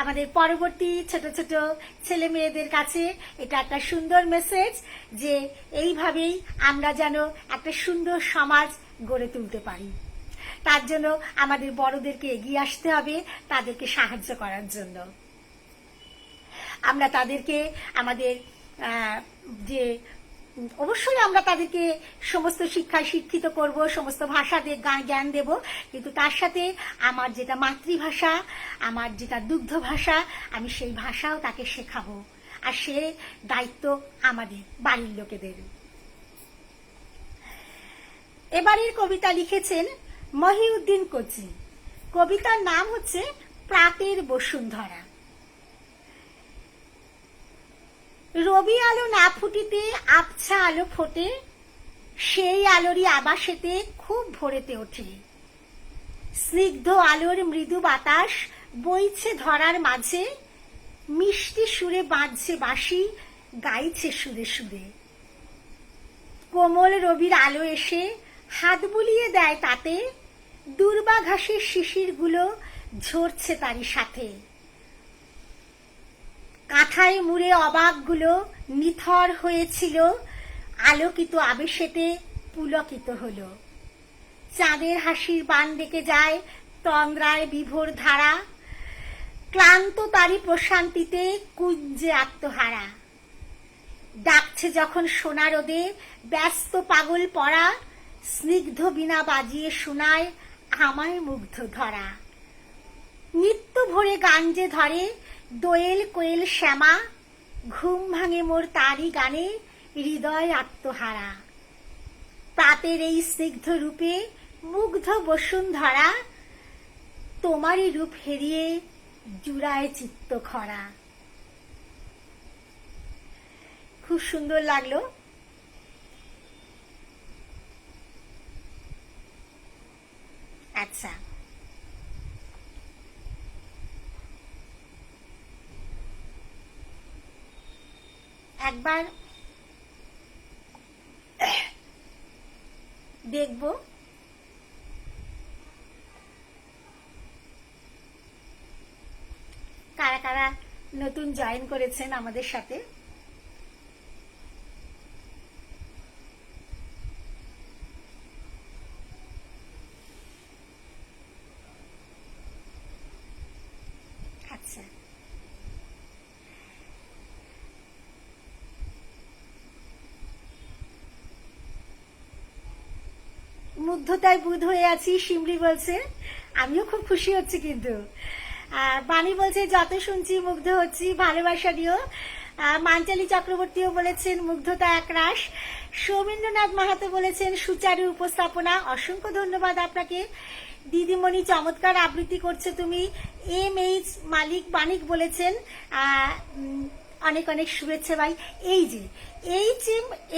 আমাদের পরবর্তী ছোট ছোট ছেলে মেয়েদের কাছে এটা একটা সুন্দর মেসেজ যে এইভাবেই আমরা যেন একটা সুন্দর সমাজ গড়ে তুলতে পারি। তার জন্য আমাদের বড়দেরকে এগিয়ে আসতে হবে, তাদেরকে সাহায্য করার জন্য। আমরা তাদেরকে আমাদের যে অবশ্যই আমরা তাদেরকে সমস্ত শিক্ষায় শিক্ষিত করব, সমস্ত ভাষা জ্ঞান দেব, কিন্তু তার সাথে আমার যেটা মাতৃভাষা, আমার যেটা দুগ্ধ ভাষা, আমি সেই ভাষাও তাকে শেখাবো। আর সে দায়িত্ব আমাদের বাড়ির লোকেদের। এবারের কবিতা লিখেছেন মহিউদ্দিন কচি। কবিতার নাম হচ্ছে প্রাতের বসুন্ধরা। রবি আলো না ফুটিতে আবছা আলো ফোটে, সেই আলোরই আবাসেতে খুব ভোরেতে ওঠে। স্নিগ্ধ আলোর মৃদু বাতাস বইছে ধরার মাঝে, মিষ্টি সুরে বাজছে বাঁশি, গাইছে সুরে সুরে। কোমল রবির আলো এসে হাত বুলিয়ে দেয় তাতে, দুর্বা ঘাসের শিশিরগুলো ঝরছে তারই সাথে। কাঁথায় মুড়ে অবাকগুলো নিথর হয়েছিল, আলোকিত আবেশেতে পুলকিত হলো। চাঁদের হাসির বান ডেকে যায় তন্দ্রায় বিভোর ধারা, ক্লান্ত তারই প্রশান্তিতে কুঞ্জে আত্মহারা। ডাকছে যখন সোনা রোদে ব্যস্ত পাগল পড়া, স্নিগ্ধ বীণা বাজিয়ে শোনায় আমায় মুগ্ধ ধরা। নিত্য ভোরে গান যে ধরে দোয়েল কোয়েল শ্যামা, ঘুম ভাঙে মোর তারই গানে হৃদয় আত্মহারা। প্রাতের এই স্নিগ্ধ রূপে মুগ্ধ বসুন্ধরা, তোমারই রূপ হেরিয়ে জুড়ায় চিত্ত খরা। খুব সুন্দর লাগলো। আচ্ছা, একবার দেখব কারা কারা নতুন জয়েন করেছেন আমাদের সাথে। আচ্ছা, মুগ্ধতায় বুধ হয়ে আছি, শিমলি বলছে। আমিও খুব খুশি হচ্ছি কিন্তু। বাণী বলছে যত শুনছি মুগ্ধ হচ্ছি, ভালোবাসা দিও। মাঞ্চালী চক্রবর্তীও বলেছেন মুগ্ধতা একরাশ। সৌমেন্দ্রনাথ মাহাতো বলেছেন সুচারু উপস্থাপনা, অসংখ্য ধন্যবাদ আপনাকে। দিদিমণি চমৎকার আবৃত্তি করছো তুমি। MH মালিক বাণিক বলেছেন অনেক অনেক শুভেচ্ছা ভাই। এই যে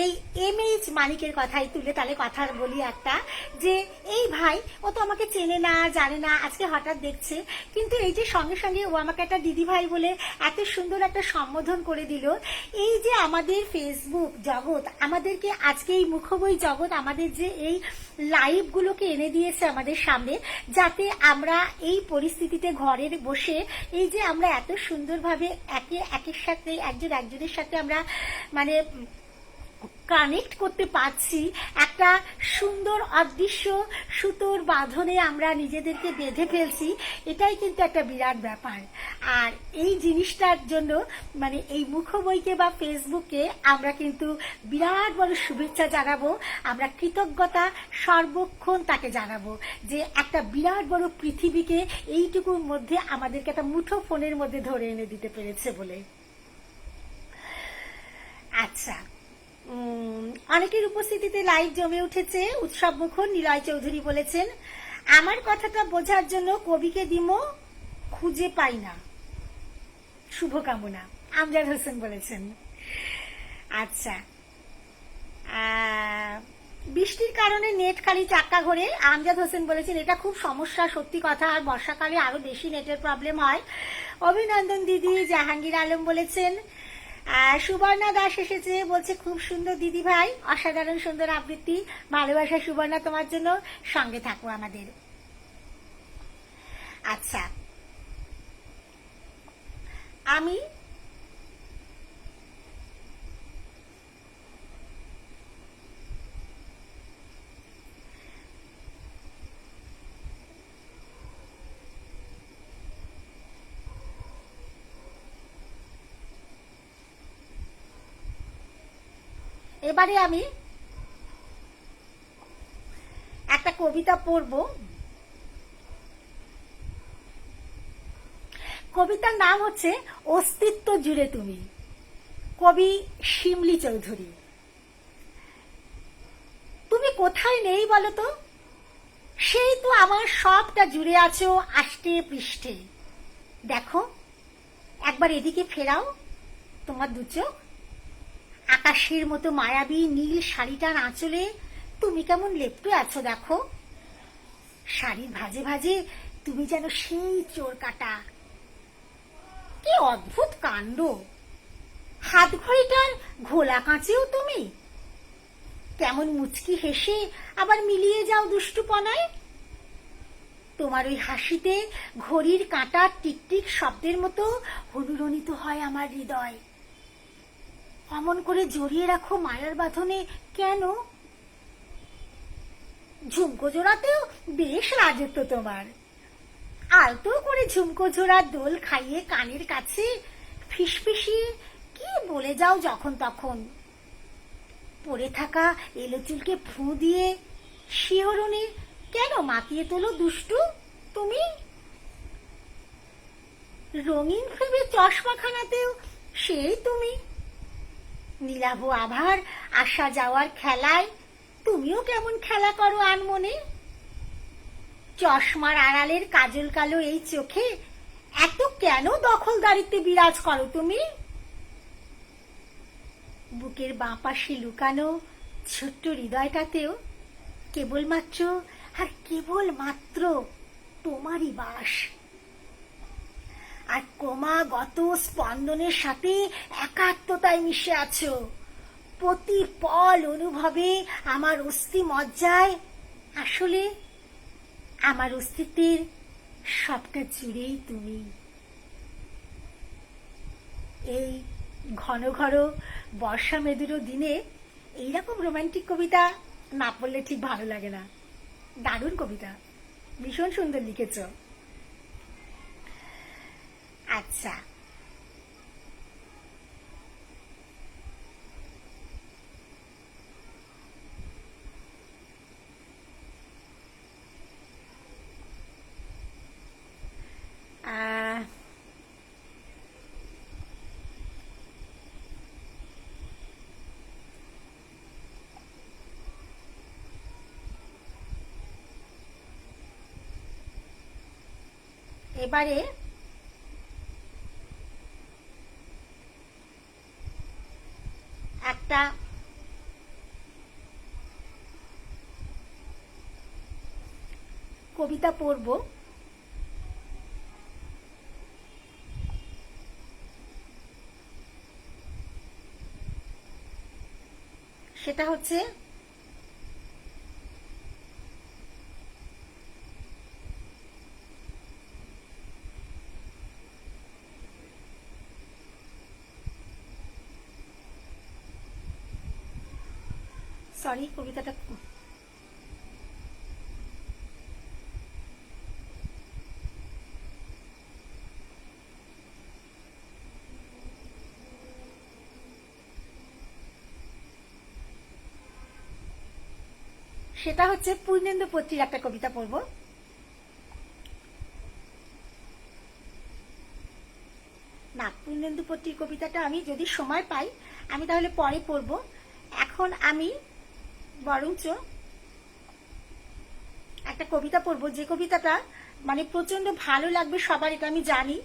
এই MH মালিকের কথাই তুলে তাহলে কথা বলি একটা, যে এই ভাই ও তো আমাকে চেনে না জানে না, আজকে হঠাৎ দেখছে, কিন্তু এই যে সঙ্গে সঙ্গে ও আমাকে একটা দিদি ভাই বলে এত সুন্দর একটা সম্বোধন করে দিল। এই যে আমাদের ফেসবুক জগৎ আমাদেরকে আজকে এই মুখবই জগৎ আমাদের যে এই লাইভগুলোকে এনে দিয়েছে আমাদের সামনে, যাতে আমরা এই পরিস্থিতিতে ঘরের বসে এই যে আমরা এত সুন্দরভাবে একের সাথে একজনের সাথে আমরা মানে কানেক্ট করতে পারছি, একটা সুন্দর অদৃশ্য সুতোর বাঁধনে আমরা নিজেদেরকে বেঁধে ফেলছি, এটাই কিন্তু একটা বিরাট ব্যাপার। আর এই জিনিসটার জন্য মানে এই মুখবইকে বা ফেসবুককে আমরা কিন্তু বিরাট বড় শুভেচ্ছা জানাবো, আমরা কৃতজ্ঞতা সর্বক্ষণ তাকে জানাবো যে একটা বিরাট বড় পৃথিবীকে এইটুকুর মধ্যে আমাদেরকে একটা মুঠো ফোনের মধ্যে ধরে এনে দিতে পেরেছে বলে। আচ্ছা, অনেকের উপস্থিতিতে লাইভ জমে উঠেছে, উৎসব মুখর। নিলয় চৌধুরী বলেছেন আমার কথাটা বোঝার জন্য কবিকে দিমো খুঁজে পাই না, শুভকামনা। আমজাদ হোসেন বলেছেন। আচ্ছা, বৃষ্টির কারণে নেট খালি চাক্কা ঘোরে, আমজাদ হোসেন বলেছেন এটা খুব সমস্যা, সত্যি কথা। আর বর্ষাকালে আরো বেশি নেটের প্রবলেম হয়। অভিনন্দন দিদি। জাহাঙ্গীর আলম বলেছেন সুবর্ণা দাস এসেছে, বলছে খুব সুন্দর দিদি ভাই, অসাধারণ সুন্দর আবৃত্তি, ভালোবাসা সুবর্ণা তোমার জন্য, সঙ্গে থাকো আমাদের। আচ্ছা, আমি এবারে আমি একটা কবিতা পড়ব। কবিতার নাম হচ্ছে অস্তিত্ব জুড়ে তুমি, কবি শিমলি চৌধুরী। তুমি কোথায় নেই বলো তো, সেই তো আমার সবটা জুড়ে আছো আষ্টে পৃষ্ঠে। দেখো একবার এদিকে ফেরাও তোমার দু চোখ, আকাশের মতো মায়াবী নীল শাড়িটার আঁচলে তুমি কেমন লেপ্টে আছো দেখো। শাড়ির ভাজে ভাজে তুমি যেন সেই চোর কাটা। কি অদ্ভুত কাণ্ড, হাত ঘড়িটার ঘোলা কাঁচেও তুমি কেমন মুচকি হেসে আবার মিলিয়ে যাও দুষ্টুপনায়। তোমার ওই হাসিতে ঘড়ির কাঁটার টিকটিক শব্দের মতো অনুরণিত হয় আমার হৃদয়। অমন করে জড়িয়ে রাখো মায়ার বাঁধনে কেন? ঝুমকো জোড়াতেও বেশ রাজত্ব তোমার। আলতো করে ঝুমকো জোড়ার দোল খাইয়ে কানের কাছে ফিসফিসিয়ে কি বলে যাও যখন তখন। পড়ে থাকা এলো চুলকে ফু দিয়ে শিহরণে কেন মাতিয়ে তোলো দুষ্টু তুমি। রঙিন ফেবে চশমাখানাতেও সেই তুমি। নীলাভ আভার আসা যাওয়ার খেলায় তুমিও কেমন খেলা করো আনমনে। চশমার আড়ালের কাজল কালো এই চোখে এত কেন দখলদারিত্বে বিরাজ করো তুমি। বুকের বাঁ পাশে লুকানো ছোট্ট হৃদয়টাতেও কেবলমাত্র আর কেবলমাত্র তোমারই বাস। আর ক্রমাগত স্পন্দনের সাথে একাত্মতায় মিশে আছো। প্রতি পল অনুভবে আমার অস্থি মজ্জায় আসলে আমার অস্তিত্বের সবটা জুড়েই তুমি। এই ঘন ঘন বর্ষা মেদুরো দিনে এইরকম রোমান্টিক কবিতা না পড়লে ঠিক ভালো লাগে না। দারুণ কবিতা, ভীষণ সুন্দর লিখেছ। আচ্ছা, এবারে একটা কবিতা পড়ব। সেটা হচ্ছে সরি কবিতাটা সেটা হচ্ছে পূর্ণেন্দু পত্রীর একটা কবিতা পড়ব। না, পূর্ণেন্দু পত্রীর কবিতাটা আমি যদি সময় পাই আমি তাহলে পরে পড়ব। এখন আমি বরঞ্চ একটা কবিতা পড়ব, যে কবিতাটা মানে প্রচন্ড ভালো লাগবে সবার, এটা আমি জানি।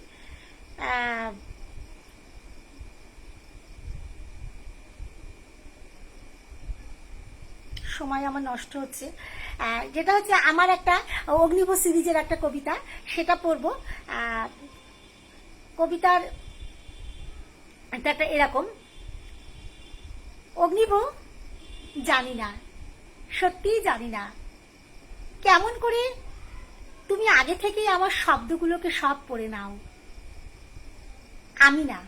সময় আমার নষ্ট হচ্ছে। যেটা হচ্ছে আমার একটা অগ্নিভ সিরিজের একটা কবিতা, সেটা পড়ব। কবিতার একটা এরকম, অগ্নিভ জানি না, সত্যিই জানি না কেমন করে তুমি আগে থেকেই আমার শব্দগুলোকে সব পড়ে নাও। আমি না,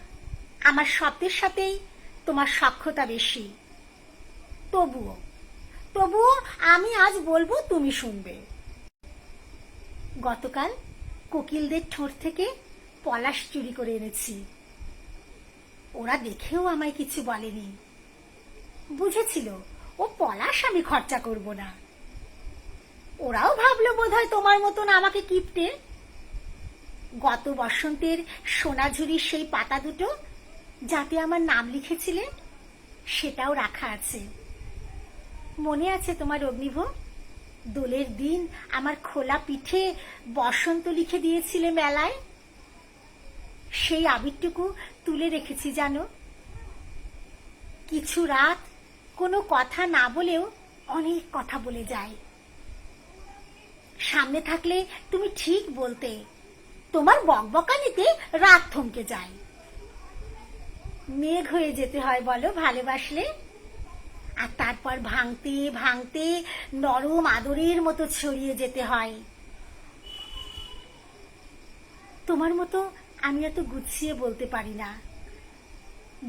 আমার শব্দের সাথেই তোমার সখ্যতা বেশি। তবুও আমি আজ বলবো, তুমি শুনবে। গতকাল কোকিলদের ঠোঁট থেকে পলাশ চুরি করে এনেছি। ওরা দেখেও আমায় কিছু বলেনি, বুঝেছিল ও পলাশ আমি খরচা করব না। ওরাও ভাবলো বোধহয় তোমার মতন আমাকে কিপটে। গত বসন্তের সোনাঝুরির সেই পাতা দুটো যাতে আমার নাম লিখেছিলে, সেটাও রাখা আছে। মনে আছে তোমার অগ্নিভ? দোলের দিন আমার খোলা পিঠে বসন্ত লিখে দিয়েছিলে মেলায়। সেই আবিরটুকু তুলে রেখেছি জানো। কিছু রাত কোনো কথা না বলেও অনেক কথা বলে যায়। সামনে থাকলে তুমি ঠিক বলতে, তোমার বকবকানিতে রাত থমকে যায়। মেঘ হয়ে যেতে হয় বলো ভালোবাসলে, আর তারপর ভাঙতে ভাঙতে নরম আদরের মতো ছড়িয়ে যেতে হয়। তোমার মতো আমি এত গুছিয়ে বলতে পারি না।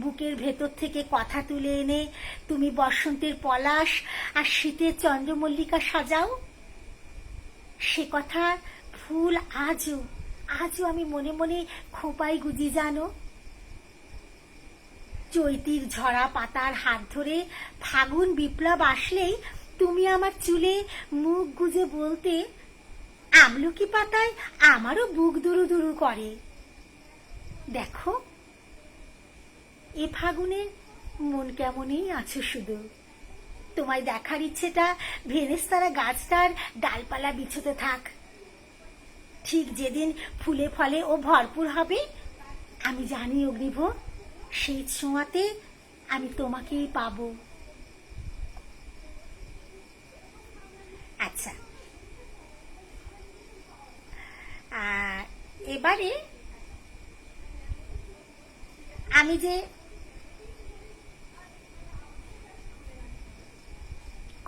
বুকের ভেতর থেকে কথা তুলে এনে তুমি বসন্তের পলাশ আর শীতের চন্দ্রমল্লিকা সাজাও। সে কথা ফুল আজও আমি মনে মনে খোপায় গুজি জানো। চৈতির ঝরা পাতার হাত ধরে ফাগুন বিপ্লব আসলেই তুমি আমার চুলে মুখ গুজে বলতে, আমলকি পাতায় আমারও বুক দুরু দুরু করে। দেখো এ ফাগুনে মন কেমনই আছো শুধু। তোমায় দেখার ইচ্ছেটা ভেনেস্তারা গাছটার ডালপালা বিছোতে থাক। ঠিক যেদিন ফুলে ফলে ও ভরপুর হবে, আমি জানি অগ্নিভ, সেই ছোঁয়াতে আমি তোমাকেই পাবো। আচ্ছা, এবারে আমি যে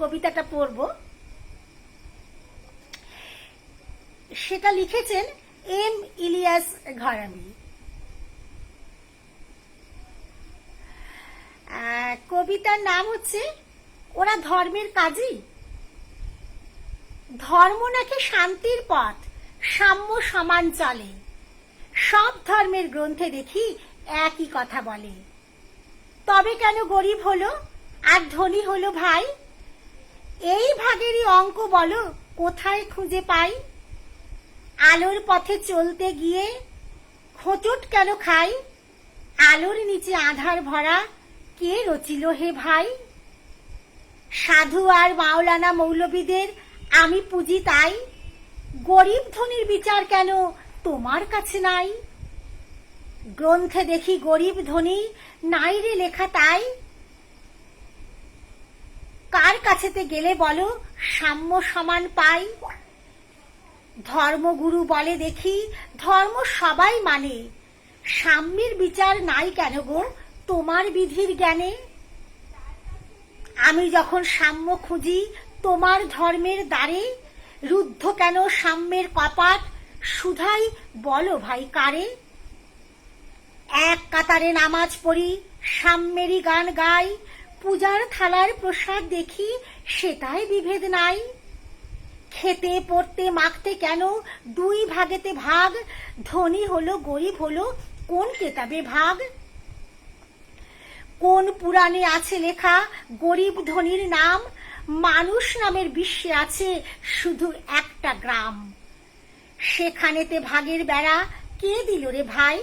কবিতাটা পড়ব সেটা লিখেছেন এম ইলিয়াস ঘরামি। কবিতার নাম হচ্ছে ওরা ধর্মের কাজী। ধর্ম নাকি শান্তির পথ, সাম্য সমান চলে। সব ধর্মের গ্রন্থে দেখি একই কথা বলে। তবে কেন গরিব হলো আর ধনী হলো ভাই? এই ভাগেরই অঙ্ক বলো কোথায় খুঁজে পাই? আলোর পথে চলতে গিয়ে হোঁচট কেন খাই? আলোর নিচে আধার ভরা কে রচিল হে ভাই? সাধু আর মাওলানা মৌলবীদের আমি পুজি তাই। গরিব ধনীর বিচার কেন তোমার কাছে নাই। গ্রন্থে দেখি গরিব ধনী নাই রে লেখা তাই। কার কাছেতে গেলে বলো সাম্য সমান পাই। ধর্মগুরু বলে দেখি ধর্ম সবাই মানে, সাম্যের বিচার নাই কেন গো তোমার বিধির জ্ঞানে। আমি যখন সাম্য খুঁজি তোমার ধর্মের দ্বারে, রুদ্ধ কেন সাম্যের কপাট শুধাই বলো ভাই কারে। এক কাতারে নামাজ পড়ি সাম্যেরই গান গাই, পূজার থালার প্রসাদ দেখি সেটাই বিভেদ নাই। খেতে পড়তে মাখতে কেন দুই ভাগেতে ভাগ, ধনী হলো গরিব হলো কোন কেতাবে ভাগ। কোন পুরাণে আছে লেখা গরিব ধনীর নাম, মানুষ নামের বিশ্বে আছে শুধু একটা গ্রাম। সেখানেতে ভাগের বেড়া কে দিল রে ভাই,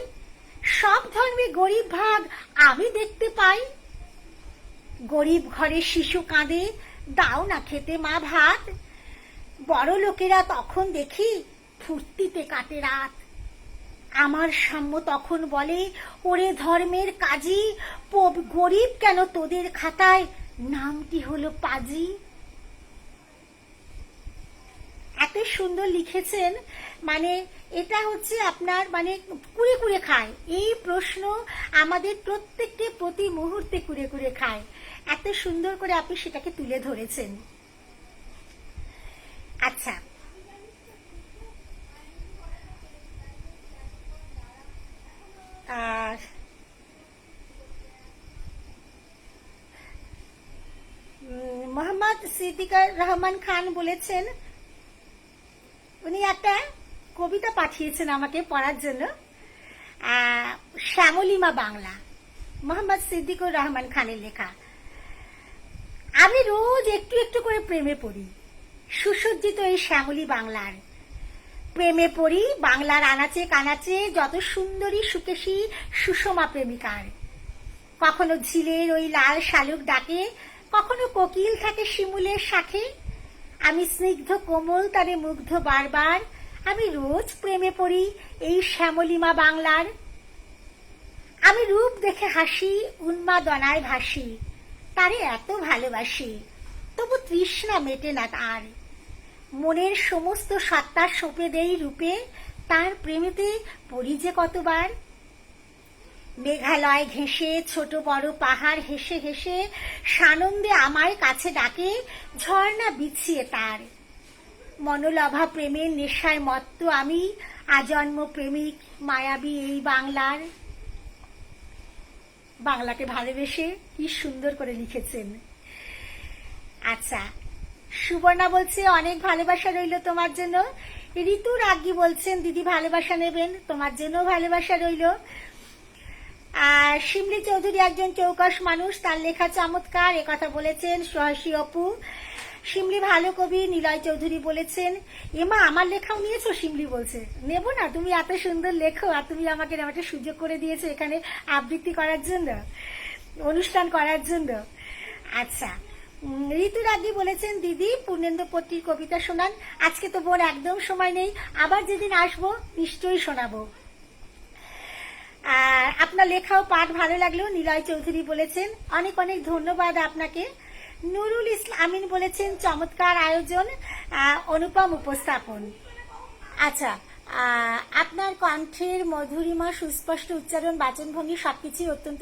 সব ধর্মে গরিব ভাগ আমি দেখতে পাই। গরিব ঘরে শিশু কাঁদে দাও না খেতে মা ভাত, বড় লোকেরা তখন দেখি ফুর্তিতে কাটে রাত। আমার সাম্য তখন বলে ওরে ধর্মের কাজী, গরিব কেন তোদের খাতায় নামটি হলো পাজি। এত সুন্দর লিখেছেন, মানে এটা হচ্ছে আপনার মানে কুড়ে কুড়ে খায়। এই প্রশ্ন আমাদের প্রত্যেককে প্রতি মুহূর্তে কুড়ে কুড়ে খায়। এত সুন্দর করে আপনি সেটাকে তুলে ধরেছেন। আচ্ছা, আর মোহাম্মদ সিদ্দিকুর রহমান খান বলেছেন, উনি একটা কবিতা পাঠিয়েছেন আমাকে পড়ার জন্য। শ্যামলিমা বাংলা, মোহাম্মদ সিদ্দিকুর রহমান খানের লেখা। আমি রোজ একটু একটু করে প্রেমে পড়ি সুসজ্জিত এই শ্যামলী বাংলার। প্রেমে পড়ি বাংলার আনাচে কানাচে যত সুন্দরী সুকেশী সুষমা প্রেমিকার। কখনো ঝিলের ওই লাল শালুক ডাকে, কখনো কোকিল থাকে শিমুলের শাখে। আমি স্নিগ্ধ কোমল তারে মুগ্ধ বারবার, আমি রোজ প্রেমে পড়ি এই শ্যামলিমা বাংলার। আমি রূপ দেখে হাসি উন্মাদনায় ভাসি, তারে এত ভালোবাসি তবু তৃষ্ণা মেটে না তার। মনের সমস্ত সত্তা সঁপে দেই রূপে, তার প্রেমেতে পড়ি যে কতবার। মেঘালয় ঘেঁষে ছোট বড় পাহাড় হেসে হেসে সানন্দে আমায় কাছে ডাকে, ঝর্ণা বিছিয়ে তার। মনোলভা প্রেমের নেশায় মত্ত আমি, আজন্ম প্রেমিক মায়াবী এই বাংলার। বাংলাকে ভালোবেসে কি সুন্দর করে লিখেছেন। আচ্ছা, সুবর্ণা বলছে অনেক ভালোবাসা রইল তোমার জন্য। ঋতু রাজ্ঞী বলছেন দিদি ভালোবাসা নেবেন, তোমার জন্য ভালোবাসা রইল। আর শিমলি চৌধুরী একজন চৌকস মানুষ, তার লেখা চমৎকার, একথা বলেছেন সহসী অপু। শিমলি ভালো কবি, নিলয় চৌধুরী বলেছেন। এমা আমার লেখাও নিয়েছো? শিমলি বলছে নেব না, তুমি এত সুন্দর লেখো আর তুমি আমাকে একটা সুযোগ করে দিয়েছো এখানে আবৃত্তি করার জন্য, অনুষ্ঠান করার জন্য। আচ্ছা, ঋতু রাজ্ঞী বলেছেন দিদি পূর্ণেন্দু পট্টির কবিতা শোনান। আজকে তো বোন একদম সময় নেই, আবার যেদিন আসবো নিশ্চয়ই শোনাবো। আর আপনার লেখাও পাঠ ভালো লাগলো, নিলয় চৌধুরী বলেছেন। অনেক অনেক ধন্যবাদ আপনাকে। নুরুল ইসলাম আমিন বলেছেন চমৎকার আয়োজন, অনুপম উপস্থাপন। আচ্ছা, আপনার কণ্ঠের মধুরিমা, সুস্পষ্ট উচ্চারণ, বাচনভঙ্গি সবকিছুই অত্যন্ত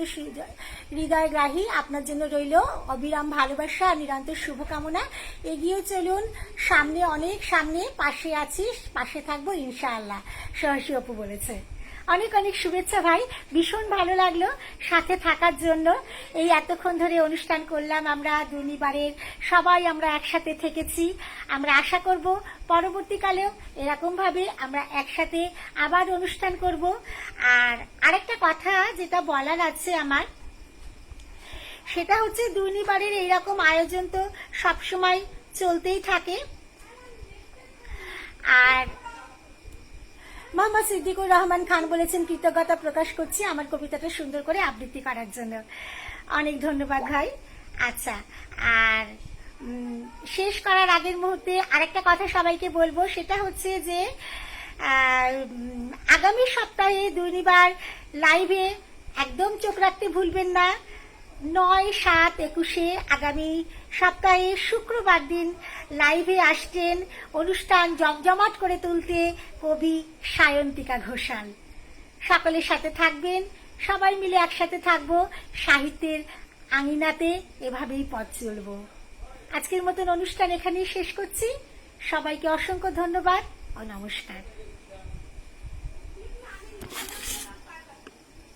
হৃদয়গ্রাহী। আপনার জন্য রইল অবিরাম ভালোবাসা আর নিরন্তর শুভকামনা। এগিয়ে চলুন সামনে, অনেক সামনে, পাশে আছি, পাশে থাকবো ইনশাআল্লাহ, সহসী অপু বলেছে। অনেক অনেক শুভেচ্ছা ভাই, ভীষণ ভালো লাগলো সাথে থাকার জন্য। এই এতক্ষণ ধরে অনুষ্ঠান করলাম আমরা দুর্নিবারের, সবাই আমরা একসাথে থেকেছি। আমরা আশা করব পরবর্তীকালেও এরকম ভাবে আমরা একসাথে আবার অনুষ্ঠান করব। আর আরেকটা কথা যেটা বলার আছে আমার, সেটা হচ্ছে দুর্নিবারের এইরকম আয়োজন তো সবসময় চলতেই থাকে। আর মোহাম্মদ সিদ্দিকুর রহমান খান বলেছেন কৃতজ্ঞতা প্রকাশ করছি আমার কবিতাটা সুন্দর করে আবৃত্তি করার জন্য। অনেক ধন্যবাদ ভাই। আচ্ছা, আর শেষ করার আগের মুহূর্তে আরেকটা কথা সবাইকে বলবো, সেটা হচ্ছে যে আগামী সপ্তাহে দুর্নিবার লাইভে একদম চোখ রাখতে ভুলবেন না। 9/7/21 আগামী সপ্তাহে শুক্রবার দিন লাইভে আসছেন অনুষ্ঠান জমজমাট করে তুলতে কবি সায়ন্তিকা ঘোষাল। সকলের সাথে থাকবেন, সবাই মিলে একসাথে থাকবো, সাহিত্যের আঙিনাতে এভাবেই পথ চলব। আজকের মতন অনুষ্ঠান এখানেই শেষ করছি। সবাইকে অসংখ্য ধন্যবাদ ও নমস্কার।